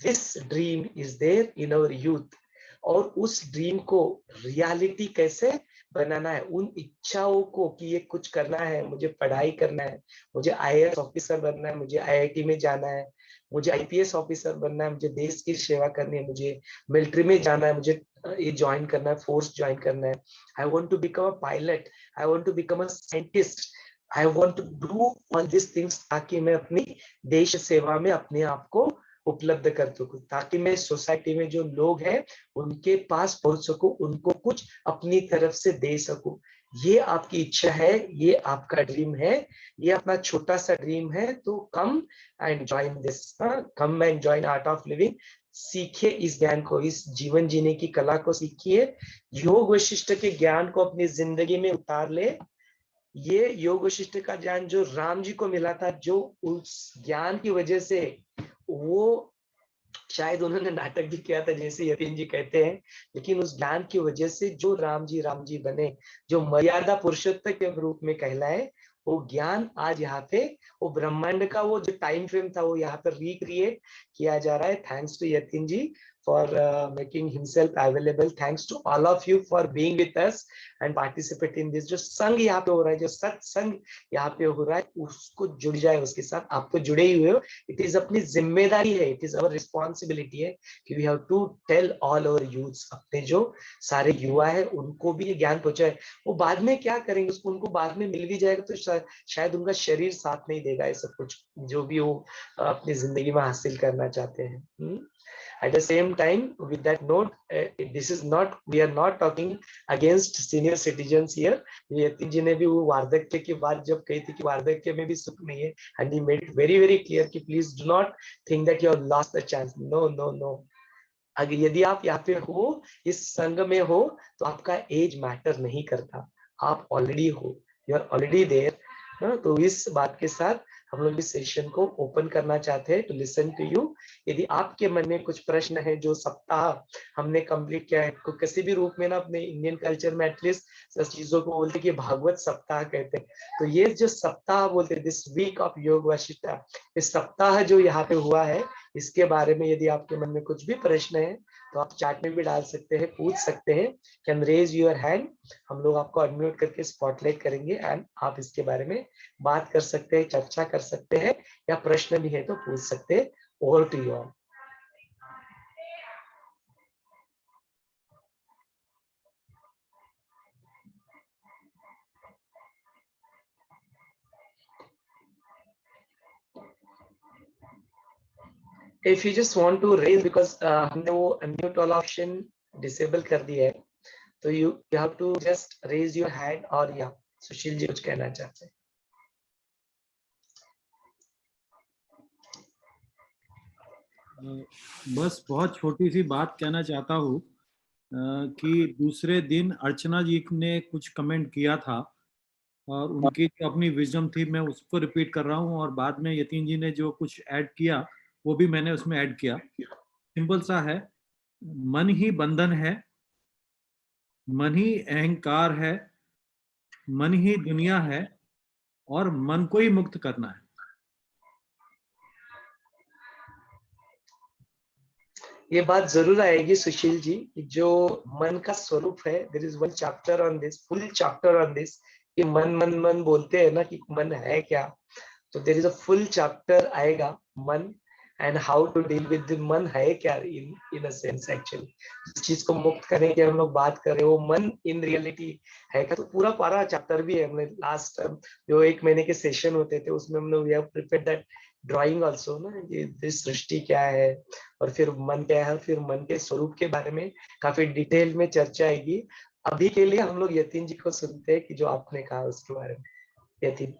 This dream is there in our youth. और उस ड्रीम को रियलिटी कैसे बनाना है, उन इच्छाओं को कि ये कुछ करना है, मुझे पढ़ाई करना है, मुझे आईएएस ऑफिसर बनना है, मुझे आईआईटी में जाना है, मुझे आईपीएस ऑफिसर बनना है, मुझे देश की सेवा करनी है, मुझे मिलिट्री में जाना है, मुझे ये ज्वाइन करना है, फोर्स ज्वाइन करना है, I want to become a pilot, I want to become a scientist, I want to do all this things, ताकि मैं अपनी देश सेवा में अपने आप को उपलब्ध कर सकूं, ताकि मैं सोसाइटी में जो लोग हैं उनके पास पहुंच सकूं, उनको कुछ अपनी तरफ से दे सकूं। ये आपकी इच्छा है, ये आपका ड्रीम है, ये अपना छोटा सा ड्रीम है, तो come and join this, come and join art of living. सीखिए इस ज्ञान को, इस जीवन जीने की कला को सीखिए, योग वशिष्ठ के ज्ञान को अपनी जिंदगी में उतार ले। ये योग वशिष्ठ का ज्ञान जो राम जी को मिला था, जो उस ज्ञान की वजह से वो शायद उन्होंने नाटक भी किया था जैसे यतीन जी कहते हैं, लेकिन उस ज्ञान की वजह से जो राम जी बने, जो मर्यादा पुरुषोत्तम के रूप में कहलाए, वो ज्ञान आज यहाँ पे, वो ब्रह्मांड का वो जो टाइम फ्रेम था वो यहाँ पर रिक्रिएट किया जा रहा है। Thanks to Yatin ji for making himself available. Thanks to all of you for being with us and participate in this. जो संग यहाँ पे हो रहा है, जो सत्संग यहाँ पे हो रहा है, उसको जुड़ जाए उसके साथ, आप तो जुड़े ही हुए हो। इट इज अपनी जिम्मेदारी है, इट इज अवर रिस्पॉन्सिबिलिटी है कि we have to tell all over youths, अपने जो सारे युवा है उनको भी ये ज्ञान पहुंचाए। वो बाद में क्या करेंगे उसको, उनको बाद में मिल भी जाएगा तो शायद उनका शरीर साथ नहीं देगा, ऐसा कुछ जो भी वो अपनी जिंदगी में हासिल करना चाहते हैं। At the same time, with that note, this is not, we are not talking against senior citizens here. Yatin ji ने भी वो वार्धक्य की बात जब कही थी कि वार्धक्य में भी सुख नहीं है, and he made it very very clear कि please do not think that you have lost the chance. No, no, no. अगर यदि आप यहाँ पे हो, इस संघ में हो, तो आपका एज मैटर नहीं करता, आप ऑलरेडी हो, यू आर ऑलरेडी देयर। तो इस बात के साथ हम लोग इस सेशन को ओपन करना चाहते हैं टू लिसन टू यू। यदि आपके मन में कुछ प्रश्न है जो सप्ताह हमने कंप्लीट किया है, किसी भी रूप में ना अपने इंडियन कल्चर में एटलीस्ट चीजों को बोलते कि भागवत सप्ताह कहते हैं, तो ये जो सप्ताह बोलते हैं, दिस वीक ऑफ योग वशिष्ठा, इस सप्ताह जो यहाँ पे हुआ है, इसके बारे में यदि आपके मन में कुछ भी प्रश्न है तो आप चैट में भी डाल सकते हैं, पूछ सकते हैं। कैन रेज योर हैंड, हम लोग आपको अनम्यूट करके स्पॉटलाइट करेंगे एंड आप इसके बारे में बात कर सकते हैं, चर्चा कर सकते हैं, या प्रश्न भी है तो पूछ सकते हैं। Over to you all. If you just want to raise, because हमने वो unmute वाला ऑप्शन डिसेबल कर दिया है, तो you have to just raise your hand, और या सुशील जी कुछ कहना चाहते हैं। बस बहुत छोटी सी बात कहना चाहता हूँ कि दूसरे दिन अर्चना जी ने कुछ कमेंट किया था और उनकी जो अपनी विजडम थी, मैं उसको रिपीट कर रहा हूँ, और बाद में यतीन जी ने जो कुछ ऐड किया वो भी मैंने उसमें ऐड किया। सिंपल सा है, मन ही बंधन है, मन ही अहंकार है, मन ही दुनिया है, और मन को ही मुक्त करना है। ये बात जरूर आएगी सुशील जी, जो मन का स्वरूप है, there is one chapter on this, full chapter on this, कि मन मन मन बोलते हैं ना कि मन है क्या, तो there is a full chapter आएगा मन, and how to deal with the मन है क्या इन अ सेंस। एक्चुअली जिस चीज को मुक्त करने की हम लोग बात कर रहे हैं, वो मन इन रियलिटी है क्या, तो पूरा पूरा चैप्टर भी है। हमने लास्ट जो 1 महीने के सेशन होते थे उसमें हम लोग we have prepared that drawing also ना, ये सृष्टि क्या है और फिर मन क्या है, फिर मन के स्वरूप के बारे में काफी डिटेल में चर्चा आएगी। अभी के लिए हम लोग यतीन जी को सुनते हैं कि जो आपने कहा उसके बारे में। यतीन।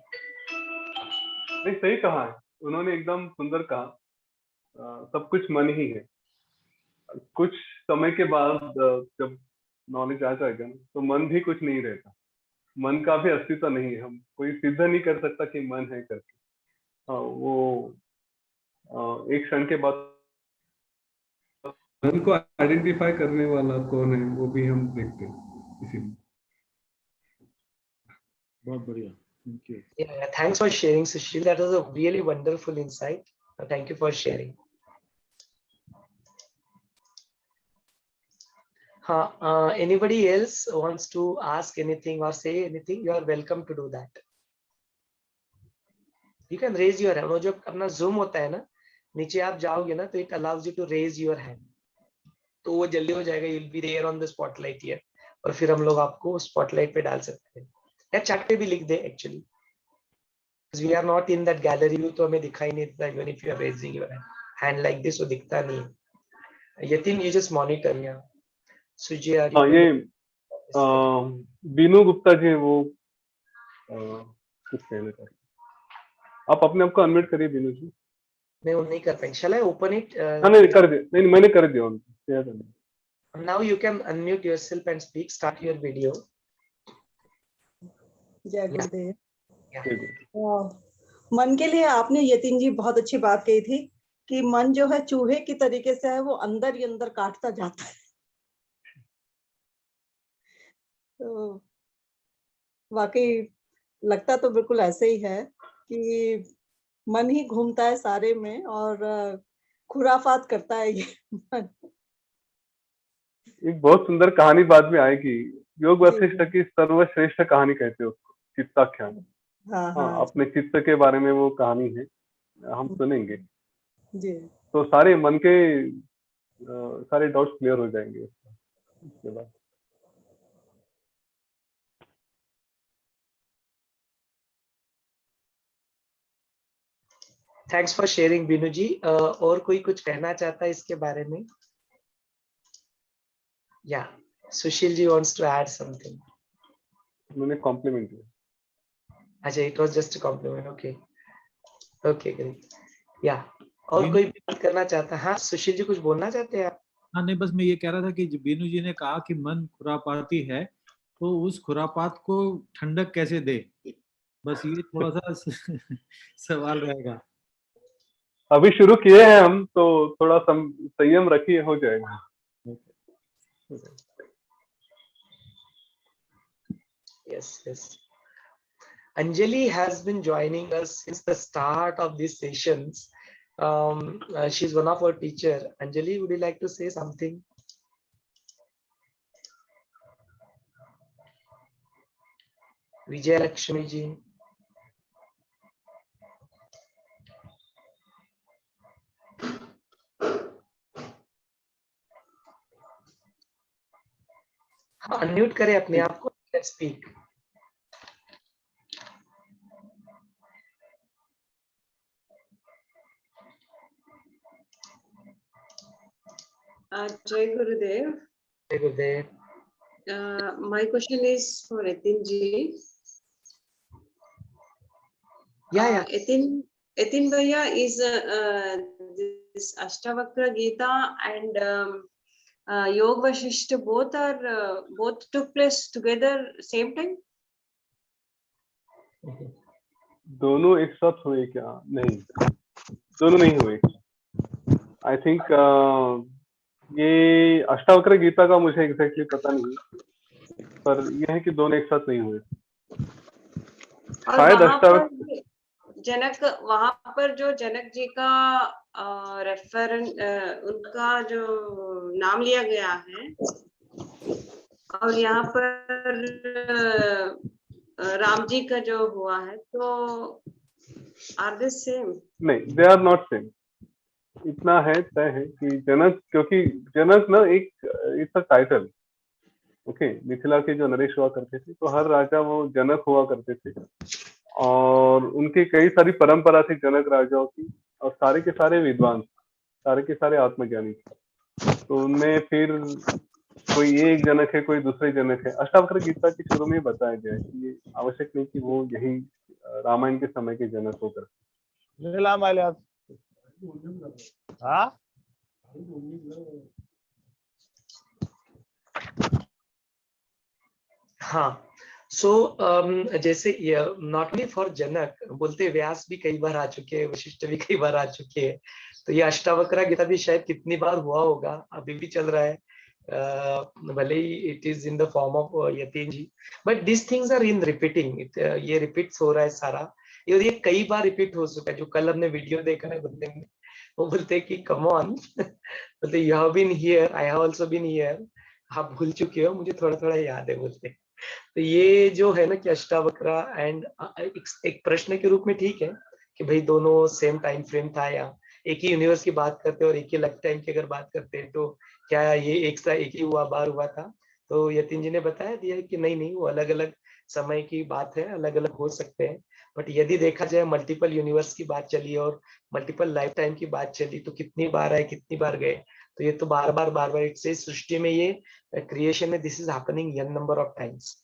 नहीं, सही कहा है उन्होंने, एकदम सुंदर कहा। सब कुछ मन ही है। कुछ समय के बाद जब नॉलेज आ जाएगा ना, तो मन भी कुछ नहीं रहता, मन का भी अस्तित्व नहीं है। हम कोई सिद्ध नहीं कर सकता कि मन है करके। हाँ, वो एक क्षण के बाद मन को आइडेंटिफाई करने वाला कौन है वो भी हम देखते हैं, इसीलिए। बहुत बढ़िया, thank you. Yeah, thanks for sharing, Sushil. That was a really wonderful insight. Thank you for sharing. Anybody else wants to ask anything or say anything? You are welcome to do that. You can raise your hand. वो जो अपना Zoom होता है ना, नीचे आप जाओगे ना तो it allows you to raise your hand. तो वो जल्दी हो जाएगा, you'll be there on the spotlight here. और फिर हम लोग आपको spotlight पे डाल सकते हैं, या chat पे भी लिख दे actually. We are not in that gallery view, तो हमें दिखाई नहीं देता even if you are raising your hand like this, वो दिखता नहीं है। यतीन, you just monitor यहाँ। सुजी, ये बीनू गुप्ता जी, वो कुछ कहना चाहते, आप अपने आप को अनम्यूट करिए बीनू जी। मैं वो नहीं कर पाएंगे। Shall I open it? नहीं कर दिया, नहीं मैंने कर दिया उनको। Now you can unmute yourself and speak. Start your video. जय गुरुदेव। Yeah. मन के लिए आपने यतीन जी बहुत अच्छी बात कही थी कि मन जो है चूहे की तरीके से है, वो अंदर ही अंदर काटता जाता है। तो वाकई लगता तो बिल्कुल ऐसे ही है कि मन ही घूमता है सारे में और खुराफात करता है ये मन। एक बहुत सुंदर कहानी बाद में आएगी, योग वशिष्ठ की सर्वश्रेष्ठ कहानी कहते हैं उसको, चित्ताख्यान। हाँ, अपने चित्त के बारे में वो कहानी है, हम सुनेंगे जी। तो सारे मन के सारे डाउट्स क्लियर हो जाएंगे उसके बाद। Thanks for sharing, बीनू जी। और कोई कुछ कहना चाहता है इसके बारे में? Yeah, Sushil ji wants to add something. मैंने कॉम्प्लीमेंट किया। अच्छा, it was just a compliment. Okay, okay, great. Yeah, और कोई बात करना चाहता है? हाँ, सुशील जी कुछ बोलना चाहते हैं आप? हाँ नहीं, बस मैं ये कह रहा था कि बीनू जी ने कहा कि मन खुरापाती है, तो उस खुरापात को ठंडक कैसे दे? बस ये थोड़ा सा सवाल रहेगा। अभी शुरू किए हैं हम, तो थोड़ा संयम रखिए, हो जाएगा। Yes. Anjali has been joining us since the start of these sessions. She's one of our teacher. Anjali, would you like to say something? Vijay Lakshmi ji. Unmute करें अपने आप को, let's speak. Jai Gurudev. Jai Gurudev. My question is for Etin ji. Yeah. Etin Bhaiya, is this Ashtavakra Gita and Yoga Vasishtha both took place together same time? दोनों एक साथ हुए क्या? नहीं, दोनों नहीं हुए। आई थिंक ये अष्टावक्र गीता का मुझे एग्जैक्टली पता नहीं, पर यह है कि दोनों एक साथ नहीं हुए। शायद अष्टावक्र जनक, वहां पर जो जनक जी का रेफरेंस, उनका जो नाम लिया गया है, और यहाँ पर राम जी का जो हुआ है, तो आर दे सेम? नहीं, दे आर नॉट सेम। इतना है तय है कि जनक, क्योंकि जनक ना एक it's a title. Okay, Mithila के जो नरेश हुआ करते थे, तो हर राजा वो जनक हुआ करते थे, और उनकी कई सारी परंपरा थी जनक राजाओं की, और सारे के सारे विद्वान, सारे के सारे आत्मज्ञानी। तो उनमें फिर कोई एक जनक है, कोई दूसरे जनक है। अष्टावक्र गीता के शुरू में बताया गया है कि ये आवश्यक नहीं कि वो यही रामायण के समय के जनक होकर। हाँ, सो जैसे नॉट ओनली फॉर जनक, बोलते व्यास भी कई बार आ चुके हैं, वशिष्ठ भी कई बार आ चुके हैं, तो ये अष्टावक्र गीता भी शायद कितनी बार हुआ होगा, अभी भी चल रहा है, भले ही it is in the form of Yatin ji, but this things are in repeating. ये रिपीट हो रहा है सारा, ये कई बार रिपीट हो चुका है। जो कल हमने वीडियो देखा है बंदे में, वो बोलते कि कम ऑन, बोलते you have been here, I have also been here, आप भूल चुके हो, मुझे थोड़ा थोड़ा याद है, बोलते। तो ये जो है ना कि अष्टावक्र एंड एक प्रश्न के रूप में ठीक है कि भाई दोनों सेम टाइम फ्रेम था, या एक ही यूनिवर्स की बात करते हैं और एक ही लाइफ टाइम की अगर बात करते हैं, तो क्या ये एक ही बार हुआ था? तो यतीन जी ने बताया दिया कि नहीं, वो अलग अलग समय की बात है, अलग अलग हो सकते हैं, बट यदि देखा जाए मल्टीपल यूनिवर्स की बात चली और मल्टीपल लाइफ टाइम की बात चली, तो कितनी बार आए, कितनी बार गए, तो ये तो बार बार इससे सृष्टि में, ये क्रिएशन में this is happening n number of times.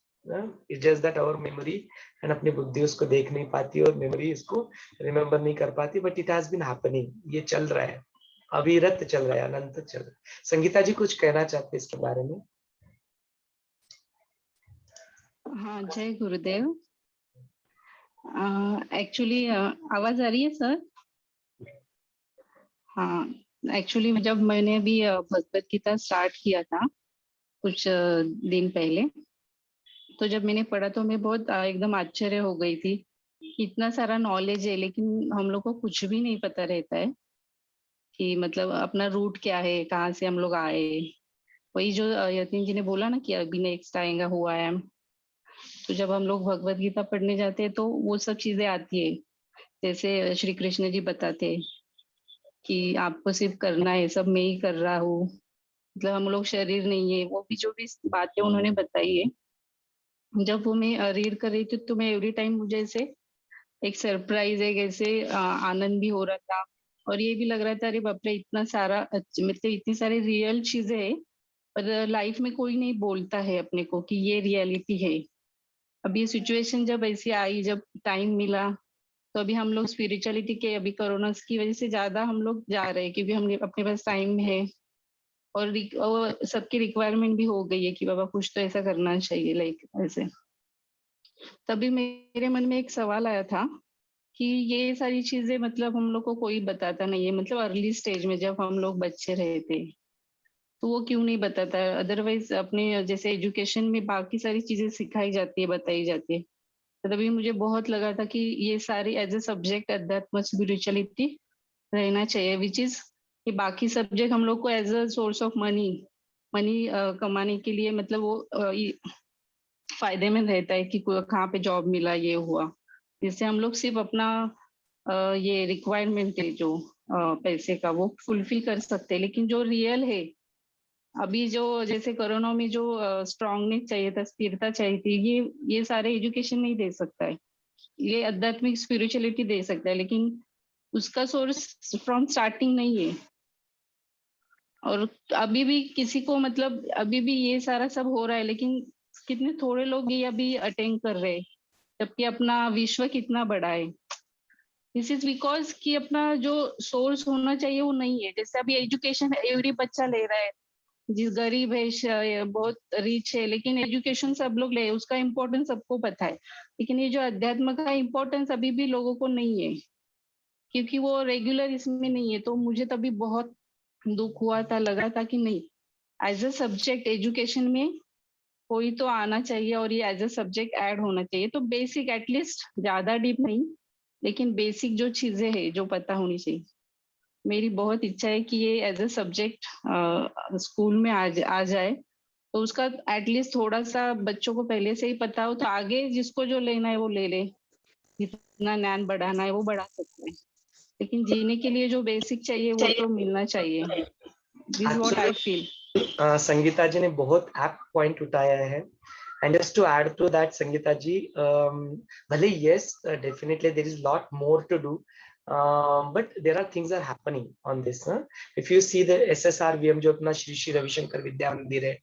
It's just that our memory and अपनी बुद्धि उसको देख नहीं पाती और मेमोरी इसको रिमेम्बर नहीं कर पाती, but it has been happening, ये चल रहा है, अविरत चल रहा है, अनंत चल रहा है। संगीता जी कुछ कहना चाहते हैं इसके बारे में? हाँ, जय गुरुदेव। एक्चुअली आवाज आ रही है सर? हाँ, एक्चुअली जब मैंने भी भगवत गीता स्टार्ट किया था कुछ दिन पहले, तो जब मैंने पढ़ा तो मैं बहुत एकदम आश्चर्य हो गई थी। इतना सारा नॉलेज है, लेकिन हम लोग को कुछ भी नहीं पता रहता है कि मतलब अपना रूट क्या है, कहाँ से हम लोग आए। वही जो यतीन जी ने बोला ना कि अभी नेक्स्ट आएगा हुआ है, तो जब हम लोग भगवत गीता पढ़ने जाते हैं तो वो सब चीजें आती है। जैसे श्री कृष्ण जी बताते हैं कि आपको सिर्फ करना है, सब मैं ही कर रहा हूँ, मतलब हम लोग शरीर नहीं है। वो भी जो भी बातें उन्होंने बताई है, जब वो मैं रीड कर रही थी तो मैं एवरी टाइम मुझे ऐसे एक सरप्राइज है, कैसे आनंद भी हो रहा था, और ये भी लग रहा था अरे बाप रे, इतना सारा मतलब इतनी सारी रियल चीजें है, पर लाइफ में कोई नहीं बोलता है अपने को कि ये रियलिटी है। अब ये सिचुएशन जब ऐसी आई, जब टाइम मिला, तो अभी हम लोग स्पिरिचुअलिटी के, अभी कोरोना की वजह से ज्यादा हम लोग जा रहे हैं क्योंकि हम अपने पास टाइम है, और सबकी रिक्वायरमेंट भी हो गई है कि बाबा कुछ तो ऐसा करना चाहिए, लाइक ऐसे। तभी मेरे मन में एक सवाल आया था कि ये सारी चीजें मतलब हम लोग को कोई बताता नहीं है, मतलब अर्ली स्टेज में जब हम लोग बच्चे रहे थे तो वो क्यों नहीं बताता है? अदरवाइज अपने जैसे एजुकेशन में बाकी सारी चीजें सिखाई जाती है, बताई जाती है। तो तभी मुझे बहुत लगा था कि ये सारी एज ए सब्जेक्ट अध्यात्म स्पिरिचुअलिटी रहना चाहिए, विच इज कि बाकी सब्जेक्ट हम लोग को as a source of money कमाने के लिए मतलब वो फायदे में रहता है कि कहाँ पे जॉब मिला, ये हुआ, जिससे हम लोग सिर्फ अपना ये रिक्वायरमेंट है जो पैसे का वो फुलफिल कर सकते हैं। लेकिन जो रियल है अभी, जो जैसे कोरोना में जो स्ट्रांगनेस चाहिए था, स्थिरता चाहिए थी, ये सारे एजुकेशन नहीं दे सकता है। ये आध्यात्मिक स्पिरिचुअलिटी दे सकता है, लेकिन उसका सोर्स फ्रॉम स्टार्टिंग नहीं है। और अभी भी किसी को मतलब अभी भी ये सारा सब हो रहा है, लेकिन कितने थोड़े लोग ये अभी अटेंड कर रहे हैं, जबकि अपना विश्व कितना बड़ा है। दिस इज बिकॉज कि अपना जो सोर्स होना चाहिए वो नहीं है। जैसे अभी एजुकेशन एवरी बच्चा ले रहा है, जिस गरीब है बहुत रिच है, लेकिन एजुकेशन सब लोग ले, उसका इम्पोर्टेंस सबको पता है। लेकिन ये जो अध्यात्म का इम्पोर्टेंस अभी भी लोगों को नहीं है, क्योंकि वो रेगुलर इसमें नहीं है। तो मुझे तभी बहुत दुख हुआ था, लगा था कि नहीं, एज अ सब्जेक्ट एजुकेशन में कोई तो आना चाहिए और ये एज अ सब्जेक्ट ऐड होना चाहिए। तो बेसिक एटलीस्ट, ज्यादा डीप नहीं, लेकिन बेसिक जो चीजें हैं जो पता होनी चाहिए। मेरी बहुत इच्छा है कि ये एज अ सब्जेक्ट स्कूल में आ जाए, तो उसका एटलीस्ट थोड़ा सा बच्चों को पहले से ही पता हो, तो आगे जिसको जो लेना है वो ले ले, जितना ज्ञान बढ़ाना है वो बढ़ा सकते हैं। लेकिन जीने के लिए जो बेसिक चाहिए वो तो मिलना चाहिए। This is what I feel. Sangeeta ji ने बहुत एप्ट पॉइंट उठाया है। And just to add to that, Sangeeta ji, yes, definitely there is a lot more to do, but there are things are happening on this. If you see the SSRVM जो अपना श्री श्री रविशंकर विद्या मंदिर है,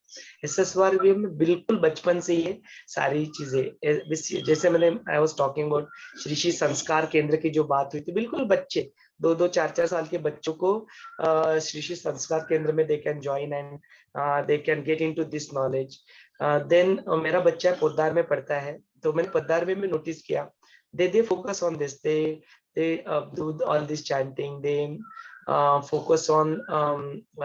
SSRVM में बिल्कुल बचपन से ये सारी चीजें, जैसे मैंने I was talking about Shri Shri संस्कार केंद्र की जो बात हुई थी, बिल्कुल बच्चे 2-2, 4-4 साल के बच्चों को श्री श्री संस्कार केंद्र में they can join and they can get into this knowledge. Then मेरा बच्चा पोद्दार में पढ़ता है, तो मैंने पोद्दार में नोटिस किया, they focus on this, they do all this chanting, they focus on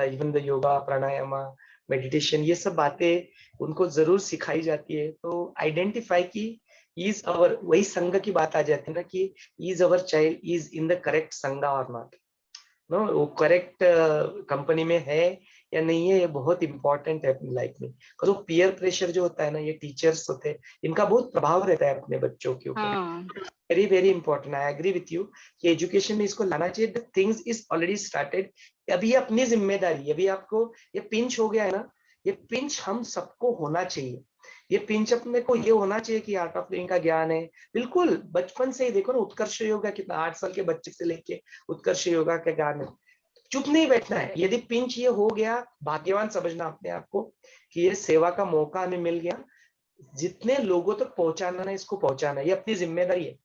even the yoga, pranayama, meditation, ये सब बातें उनको जरूर सिखाई जाती है। तो आइडेंटिफाई की इज अवर, वही संघ की बात आ जाती है ना कि is our child is in the correct संघ और नॉट, नो वो करेक्ट कंपनी में है या नहीं है, ये बहुत इंपॉर्टेंट है अपनी लाइफ में। तो पीयर प्रेशर जो होता है ना, ये टीचर्स होते हैं, इनका बहुत प्रभाव रहता है अपने बच्चों के ऊपर। Very very important, I agree with you कि एजुकेशन में इसको लाना चाहिए। The things is already started, अभी अपनी जिम्मेदारी, अभी आपको ये पिंच हो गया है ना, ये पिंच हम सबको होना चाहिए। ये पिंच अपने को ये होना चाहिए कि आर्ट ऑफ लिविंग का ज्ञान है, बिल्कुल बचपन से ही। देखो ना, उत्कर्ष योगा कितना 8 साल के बच्चे से लेके उत्कर्ष योगा का ज्ञान है। चुप नहीं बैठना है। यदि पिंच ये हो गया, भाग्यवान समझना अपने आप को कि ये सेवा का मौका हमें मिल गया, जितने लोगों तक पहुंचाना ना, इसको पहुंचाना, ये अपनी जिम्मेदारी है।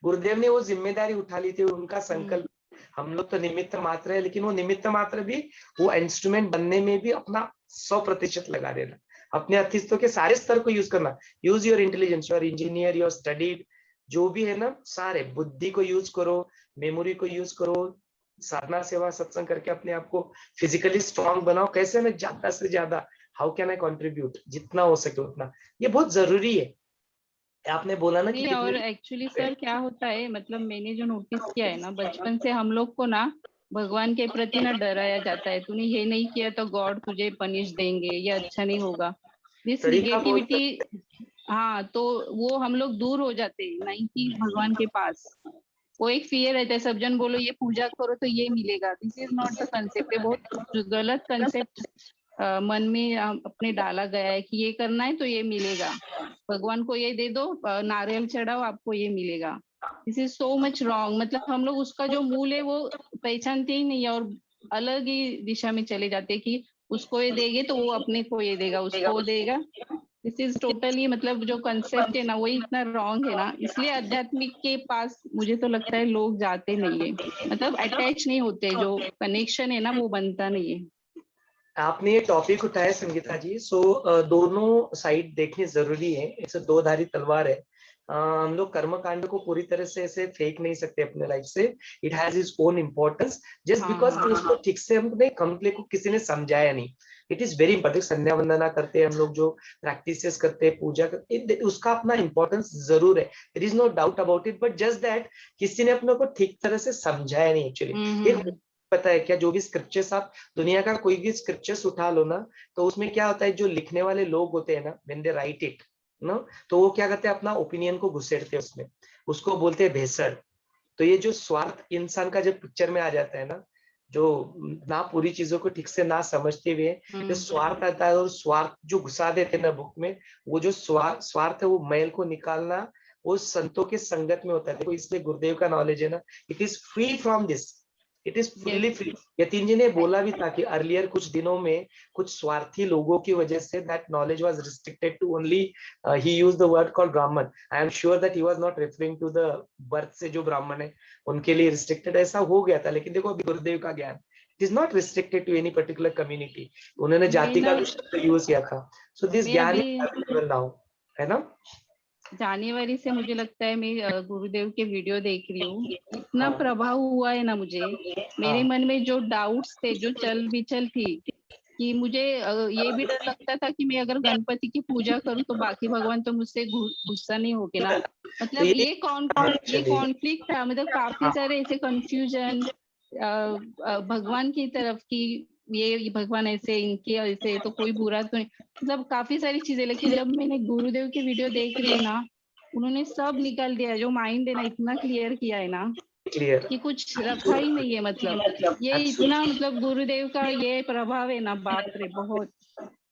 गुरुदेव ने वो जिम्मेदारी उठा ली थी, उनका संकल्प। हम लोग तो निमित्त मात्र है, लेकिन वो निमित्त मात्र भी वो इंस्ट्रूमेंट बनने में भी अपना 100% लगा देना, अपने अस्तित्व के सारे स्तर को यूज करना। Use your intelligence, your engineer, your studied, जो भी है ना, सारे बुद्धि को यूज करो, मेमोरी को यूज करो, साधना सेवा सत्संग करके अपने आप को फिजिकली स्ट्रांग बनाओ। कैसे मैं ज्यादा से ज्यादा, हाउ कैन आई कंट्रीब्यूट, जितना हो सके उतना, ये बहुत जरूरी है। आपने बोला ना कि और एक्चुअली सर क्या होता है, मतलब मैंने जो नोटिस किया है ना, बचपन से हम लोग को ना भगवान के प्रति ना डराया जाता है, तूने ये नहीं किया तो गॉड तुझे पनिश देंगे, ये अच्छा नहीं होगा, दिस निगेटिविटी। हाँ, तो वो हम लोग दूर हो जाते हैं, नहीं कि भगवान के पास वो एक फियर रहता है। सब जन बोलो ये पूजा करो तो ये मिलेगा, this is not the concept. बहुत गलत कंसेप्ट मन में अपने डाला गया है कि ये करना है तो ये मिलेगा, भगवान को ये दे दो, नारियल चढ़ाओ, आपको ये मिलेगा। This is so much wrong. मतलब हम लोग उसका जो मूल है वो पहचानते ही नहीं है और अलग ही दिशा में चले जाते हैं कि उसको ये देंगे तो वो अपने को ये देगा, उसको देगा। दिस इज टोटली, मतलब जो कंसेप्ट है ना वही इतना रॉन्ग है ना, इसलिए आध्यात्मिक के पास मुझे तो लगता है लोग जाते नहीं है, मतलब अटैच नहीं होते, जो कनेक्शन है ना वो बनता नहीं है। आपने ये टॉपिक उठाया संगीता जी, सो दोनों साइड देखनी जरूरी है, इसे दो धारी तलवार है। हम लोग कर्म कांड को पूरी तरह से ऐसे फेंक नहीं सकते अपने लाइफ से। It has its own importance, just because उसको ठीक से हमने कंप्लीट को किसी ने समझाया नहीं। It is very important. संध्या वंदना करते हैं हम लोग, जो प्रैक्टिसेस करते हैं, पूजा करते, उसका अपना इंपॉर्टेंस जरूर है, there is no doubt about it, but just that किसी ने अपने को ठीक तरह से समझाया नहीं एक्चुअली। एक पता है क्या, जो भी स्क्रिप्चर्स आप दुनिया का कोई भी स्क्रिप्चर्स उठा लो ना, तो उसमें क्या होता है, जो लिखने वाले लोग होते हैं ना, व्हेन दे राइट इट ना, तो वो क्या करते हैं, अपना ओपिनियन को घुसेड़ते हैं उसमें, उसको बोलते हैं भेसड़। तो ये जो स्वार्थ इंसान का जब पिक्चर में आ जाता है ना, जो ना पूरी चीजों को ठीक से ना समझते हुए जो स्वार्थ आता है, और स्वार्थ जो घुसा देते हैं ना बुक में, वो जो स्वार्थ है, वो मैल को निकालना वो संतों के संगत में होता है। देखो इसलिए गुरुदेव का नॉलेज है ना, it is free from this, it is fully free. Yatin ji ने बोला भी था कि अर्लियर कुछ दिनों में कुछ स्वार्थी लोगों की वजह से that knowledge was restricted to only, he used the word called Brahmin. I am sure that he was not referring to the birth से जो ब्राह्मण है उनके लिए रिस्ट्रिक्टेड ऐसा हो गया था। लेकिन देखो अभी गुरुदेव का ज्ञान, it is not restricted to any particular community. उन्होंने जाति का भी शब्द यूज किया था। So this gyan is available now, है ना। जनवरी से मुझे लगता है मैं गुरुदेव के वीडियो देख रही हूँ, इतना प्रभाव हुआ है ना मुझे। मेरे मन में जो डाउट्स थे, जो चल बिचल थी, कि मुझे ये भी डर लगता था कि मैं अगर गणपति की पूजा करूं तो बाकी भगवान तो मुझसे गुस्सा नहीं होगे ना। मतलब ये कॉन्फ्लिक्ट था, मतलब काफी सारे ऐसे कंफ्यूजन भगवान की तरफ की, ये भगवान ऐसे, इनके ऐसे, तो कोई बुरा तो नहीं, मतलब काफी सारी चीजें। लेकिन जब मैंने गुरुदेव की वीडियो देख रही हूँ ना, उन्होंने सब निकाल दिया, जो माइंड है ना इतना क्लियर किया है ना क्लियर कि कुछ रखा ही नहीं है। मतलब ये इतना, मतलब गुरुदेव का ये प्रभाव है ना, बाप रे बहुत।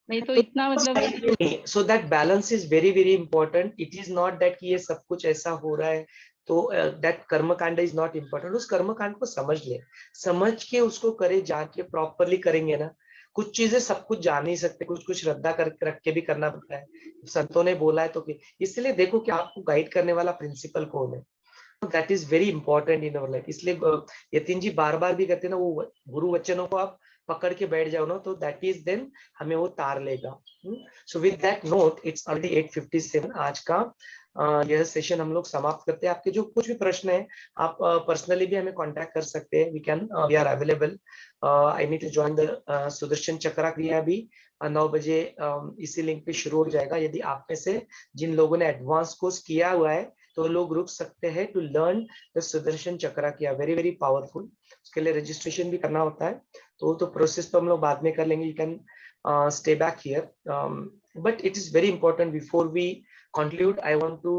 नहीं तो इतना मतलब, so that balance is very very important. It is not that कि ये सब कुछ ऐसा हो रहा है तो दैट कर्म कांड इज नॉट इम्पोर्टेंट। उस कर्म कांड को समझ ले, समझ के उसको करे, जाके प्रॉपरली करेंगे ना। कुछ चीजें सब कुछ जान नहीं सकते, कुछ कुछ रद्दा करके रख के भी करना पड़ता है। संतों ने बोला है तो इसलिए देखो कि आपको गाइड करने वाला प्रिंसिपल कौन है, that is very important in our life. इसलिए यतीन जी बार बार भी कहते हैं ना, वो गुरु वचनों को आप पकड़ के बैठ जाओ ना, तो दैट इज देन हमें वो तार लेगा। So with that note, it's already 8:57 आज का यह सेशन हम लोग समाप्त करते हैं। आपके जो कुछ भी प्रश्न है, आप पर्सनली भी हमें कांटेक्ट कर सकते हैं। We are available. I need to join the Sudarshan Chakra Kriya भी 9 बजे इसी लिंक पे शुरू हो जाएगा। यदि आप में से जिन लोगों ने एडवांस कोर्स किया हुआ है तो लोग रुक सकते हैं टू लर्न द सुदर्शन चक्रा किया, वेरी वेरी पावरफुल। उसके लिए रजिस्ट्रेशन भी करना होता है, तो प्रोसेस तो हम लोग बाद में कर लेंगे। You can stay back here, but it is very important. Before we conclude, I want to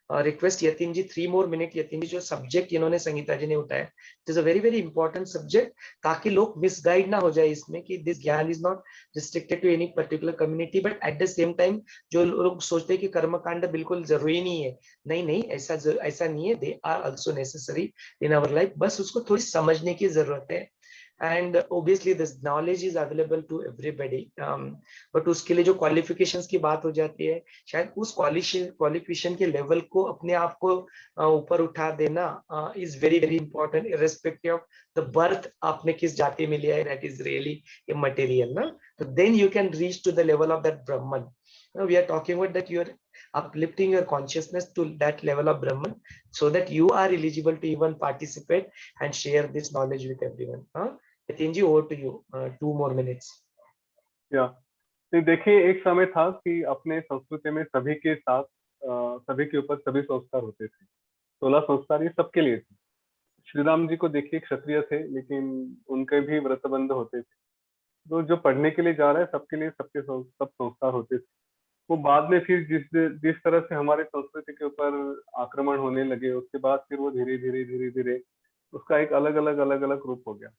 request Yatin ji 3 more minutes। Yatin ji जो सब्जेक्ट इन्होंने संगीता जी ने उठाया, it is a very very important subject, ताकि लोग मिसगाइड ना हो जाए इसमें कि this gyan is not restricted to any particular community, but at the same time जो लोग सोचते हैं कि कर्मकांड बिल्कुल जरूरी नहीं है, नहीं नहीं, ऐसा नहीं है। They are also necessary in our life, बस उसको थोड़ी समझने की जरूरत है। And obviously this knowledge is available to everybody, but उसके लिए जो क्वालिफिकेशंस की बात हो जाती है, शायद उस क्वालिफिकेशन के लेवल को अपने आप को ऊपर उठा देना is very very important, irrespective of the birth आपने किस जाति में लिया है, दैट इज रियली इमटेरियल ना। तो then you can reach to the level of that Brahman. We are talking about that you are uplifting your consciousness to that level of Brahman, so that you are eligible to even participate and share this knowledge with everyone. Yatin ji, over to you. 2 more minutes. या तो देखिए, एक समय था कि अपने संस्कृति में सभी के साथ सभी के ऊपर सभी संस्कार होते थे। 16 संस्कार ये सबके लिए थे। श्री राम जी को देखिए, क्षत्रिय थे लेकिन उनके भी व्रतबंध होते थे। तो जो पढ़ने के लिए जा रहा है सबके लिए सब संस्कार होते थे। वो बाद में फिर जिस तरह से हमारे संस्कृति के ऊपर आक्रमण होने लगे, उसके बाद फिर वो धीरे धीरे उसका एक अलग अलग रूप हो गया।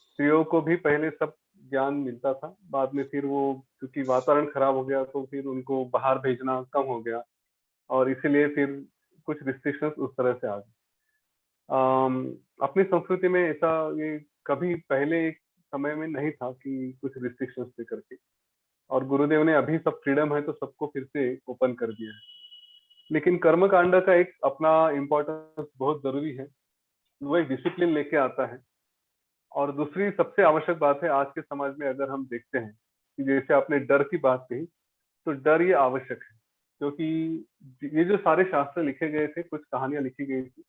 स्त्रियों को भी पहले सब ज्ञान मिलता था, बाद में फिर वो क्योंकि वातावरण खराब हो गया तो फिर उनको बाहर भेजना कम हो गया, और इसीलिए फिर कुछ रिस्ट्रिक्शंस उस तरह से आ गए। अपनी संस्कृति में ऐसा ये कभी पहले एक समय में नहीं था कि कुछ रिस्ट्रिक्शंस दे करके, और गुरुदेव ने अभी सब फ्रीडम है तो सबको फिर से ओपन कर दिया है। लेकिन कर्म कांड का एक अपना इम्पोर्टेंस बहुत जरूरी है, वो एक डिसिप्लिन लेके आता है। और दूसरी सबसे आवश्यक बात है आज के समाज में, अगर हम देखते हैं कि जैसे आपने डर की बात कही, तो डर ये आवश्यक है, क्योंकि ये जो सारे शास्त्र लिखे गए थे, कुछ कहानियां लिखी गई थी,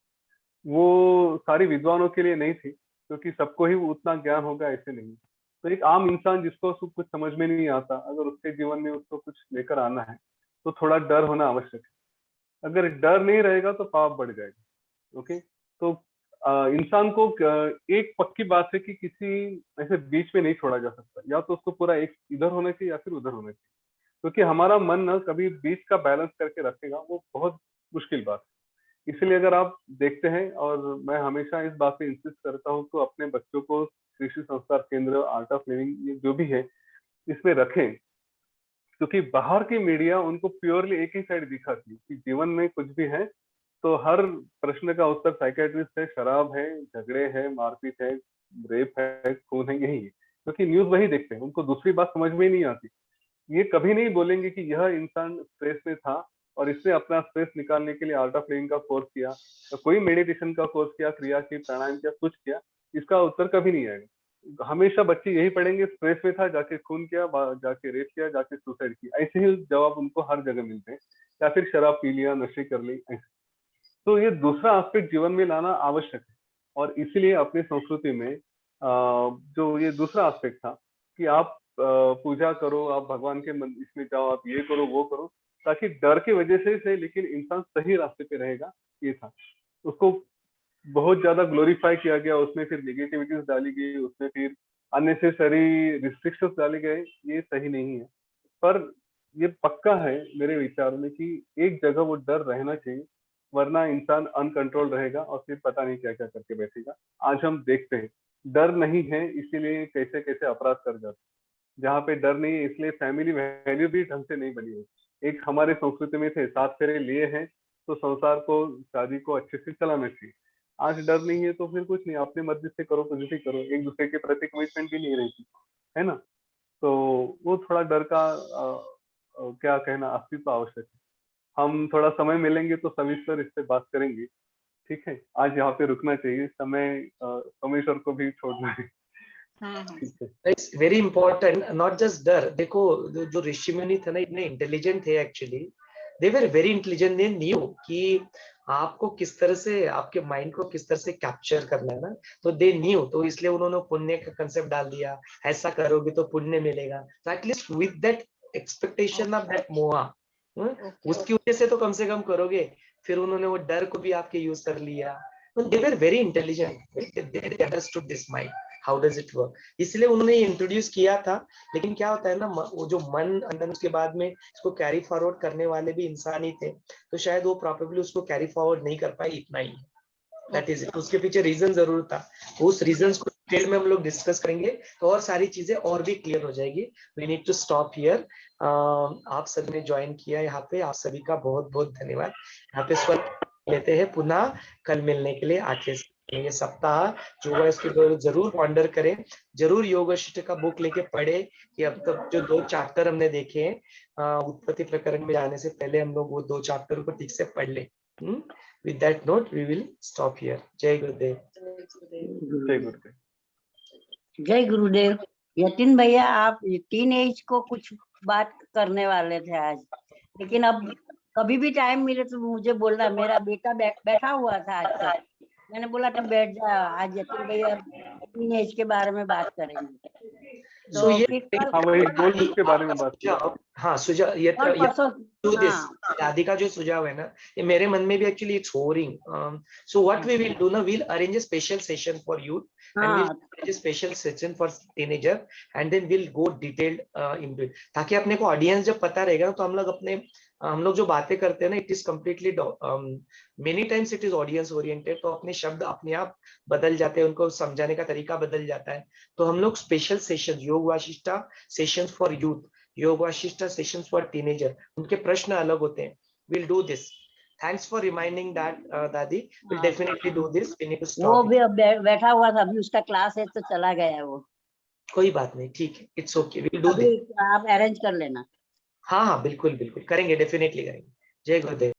वो सारी विद्वानों के लिए नहीं थी, क्योंकि सबको ही उतना ज्ञान होगा ऐसे नहीं। तो एक आम इंसान जिसको कुछ समझ में नहीं आता, अगर उसके जीवन में उसको कुछ लेकर आना है, तो थोड़ा डर होना आवश्यक है। अगर डर नहीं रहेगा तो पाप बढ़ जाएगा। ओके, तो इंसान को एक पक्की बात है कि किसी ऐसे बीच में नहीं छोड़ा जा सकता, या तो उसको पूरा एक इधर होना चाहिए या फिर उधर होना चाहिए, क्योंकि हमारा मन ना कभी बीच का बैलेंस करके रखेगा, वो बहुत मुश्किल बात है। इसलिए अगर आप देखते हैं, और मैं हमेशा इस बात पे इंसिस्ट करता हूँ, तो अपने बच्चों को श्री श्री संस्कार केंद्र, आर्ट ऑफ लिविंग, ये जो भी है इसमें रखें, क्योंकि बाहर की मीडिया उनको प्योरली एक ही साइड दिखाती है कि जीवन में कुछ भी है तो हर प्रश्न का उत्तर साइकेट्रिस्ट है, शराब है, झगड़े है, मारपीट है, रेप है, खून है, यही है, क्योंकि न्यूज वही देखते हैं, उनको दूसरी बात समझ में ही नहीं आती। ये कभी नहीं बोलेंगे कि यह इंसान स्ट्रेस में था और इसने अपना स्ट्रेस निकालने के लिए आर्ट ऑफ लिविंग का कोर्स किया, तो कोई मेडिटेशन का कोर्स किया, क्रिया की, प्राणायाम किया, कुछ किया। इसका उत्तर कभी नहीं आएगा। हमेशा बच्चे यही पढ़ेंगे, स्ट्रेस में था, जाके खून किया, जाके रेप किया, जाके सुसाइड किया, ऐसे ही जवाब उनको हर जगह मिलते हैं, या फिर शराब पी लिया, नशे कर ली, ऐसे। तो ये दूसरा एस्पेक्ट जीवन में लाना आवश्यक है, और इसीलिए अपनी संस्कृति में जो ये दूसरा एस्पेक्ट था कि आप पूजा करो, आप भगवान के इसमें जाओ, आप ये करो, वो करो, ताकि डर की वजह से लेकिन इंसान सही रास्ते पे रहेगा, ये था। उसको बहुत ज्यादा ग्लोरीफाई किया गया, उसमें फिर नेगेटिविटीज डाली गई, उसमें फिर अननेसेसरी रिस्ट्रिक्शंस डाले गए, ये सही नहीं है। पर ये पक्का है मेरे विचार में कि एक जगह वो डर रहना चाहिए, वरना इंसान अनकंट्रोल रहेगा और फिर पता नहीं क्या क्या करके बैठेगा। आज हम देखते हैं डर नहीं है, इसीलिए कैसे कैसे अपराध कर जाते हैं। जहाँ पे डर नहीं है, इसलिए फैमिली वैल्यू भी ढंग से नहीं बनी है। एक हमारे संस्कृति में थे, 7 फेरे लिए हैं तो संसार को, शादी को अच्छे से चलाना चाहिए। आज डर नहीं है तो फिर कुछ नहीं, अपने मर्जी से करो, कुछ भी करो, एक दूसरे के प्रति कमिटमेंट भी नहीं रहती है ना। तो वो थोड़ा डर का क्या कहना, अस्तित्व आवश्यक है। हम थोड़ा समय मिलेंगे तो सविस्तर इस पे बात करेंगे, ठीक है। आज यहाँ पे रुकना चाहिए, समय सोमेश्वर को भी छोड़ना है, ठीक है। It's very important, not just डर। देखो जो ऋषि मुनि थे ना, इतने इंटेलिजेंट थे actually, they were very intelligent. They knew कि आपको किस तरह से, आपके माइंड को किस तरह से कैप्चर करना है ना, तो दे न्यू। तो इसलिए उन्होंने पुण्य का कंसेप्ट डाल दिया, ऐसा करोगे तो पुण्य मिलेगा। तो at least with that expectation of that मोहा, उसकी वजह से तो कम से कम करोगे। फिर उन्होंने वो डर को भी आपके यूज कर लिया। तो they were very intelligent, they understood this mind, how does it work, इसलिए उन्होंने इंट्रोड्यूस किया था। लेकिन क्या होता है ना, वो जो मन अंदर, उसके बाद में इसको कैरी फॉरवर्ड करने वाले भी इंसान ही थे, तो शायद वो प्रॉबेबली उसको कैरी फॉरवर्ड नहीं कर पाए, इतना ही। That is it. उसके पीछे रीजन जरूर था, उस रीजंस को डिटेल में हम लोग डिस्कस करेंगे तो और सारी चीजें और भी क्लियर हो जाएगी। We need to stop here. आप सभी ने ज्वाइन किया यहाँ पे, आप सभी का बहुत बहुत धन्यवाद। यहाँ पे स्वल्प लेते हैं, पुनः कल मिलने के लिए 8 ये सप्ताह जो है इसके जरूर वॉन्डर करें, जरूर योग वशिष्ठ का बुक लेके पढ़े कि अब तक जो 2 चैप्टर हमने देखे हैं उत्पत्ति प्रकरण में जाने से पहले हम लोग वो 2 चैप्टर को ठीक से पढ़ ले। With that note, we will stop here. जय गुरुदेव। जय गुरुदेव। जय गुरुदेव। यतिन भैया, आप टीन एज को कुछ बात करने वाले थे आज, लेकिन अब कभी भी टाइम मिले तो मुझे बोलना। मेरा बेटा बैठा हुआ था आज तक, मैंने बोला तो बैठ जा, आज यतिन भैया टीन एज के बारे में बात करेंगे। तो हाँ, वही गोल्स के बारे में बात किया। हाँ, सुझाव ये राधिका जो सुझाव है ना, ये मेरे मन में भी एक्चुअली इट्स होरिंग। So what we will do ना, we'll arrange a special session for youth and we'll arrange a special session for teenager and then we'll go detailed into it, ताकि अपने को ऑडियंस जब पता रहेगा तो हम लोग जो बातें करते हैं ना, it is completely, many times it is audience oriented, तो अपने शब्द अपने आप बदल जाते हैं, उनको समझाने का तरीका बदल जाता है। तो हम लोग स्पेशल सेशन, योग वाशिष्ठा सेशन फॉर यूथ, योग वाशिष्ठा सेशन फॉर टीनेजर, उनके प्रश्न अलग होते हैं। Will do this. Thanks for reminding that Dadi, will definitely do this. We need to stop. वो भी बैठा हुआ था, अभी उसका क्लास है तो चला गया वो। कोई बात नहीं, ठीक है, it's okay, we will do this. आप अरेंज कर लेना। हाँ हाँ, बिल्कुल बिल्कुल करेंगे, डेफिनेटली करेंगे। जय गुरुदेव।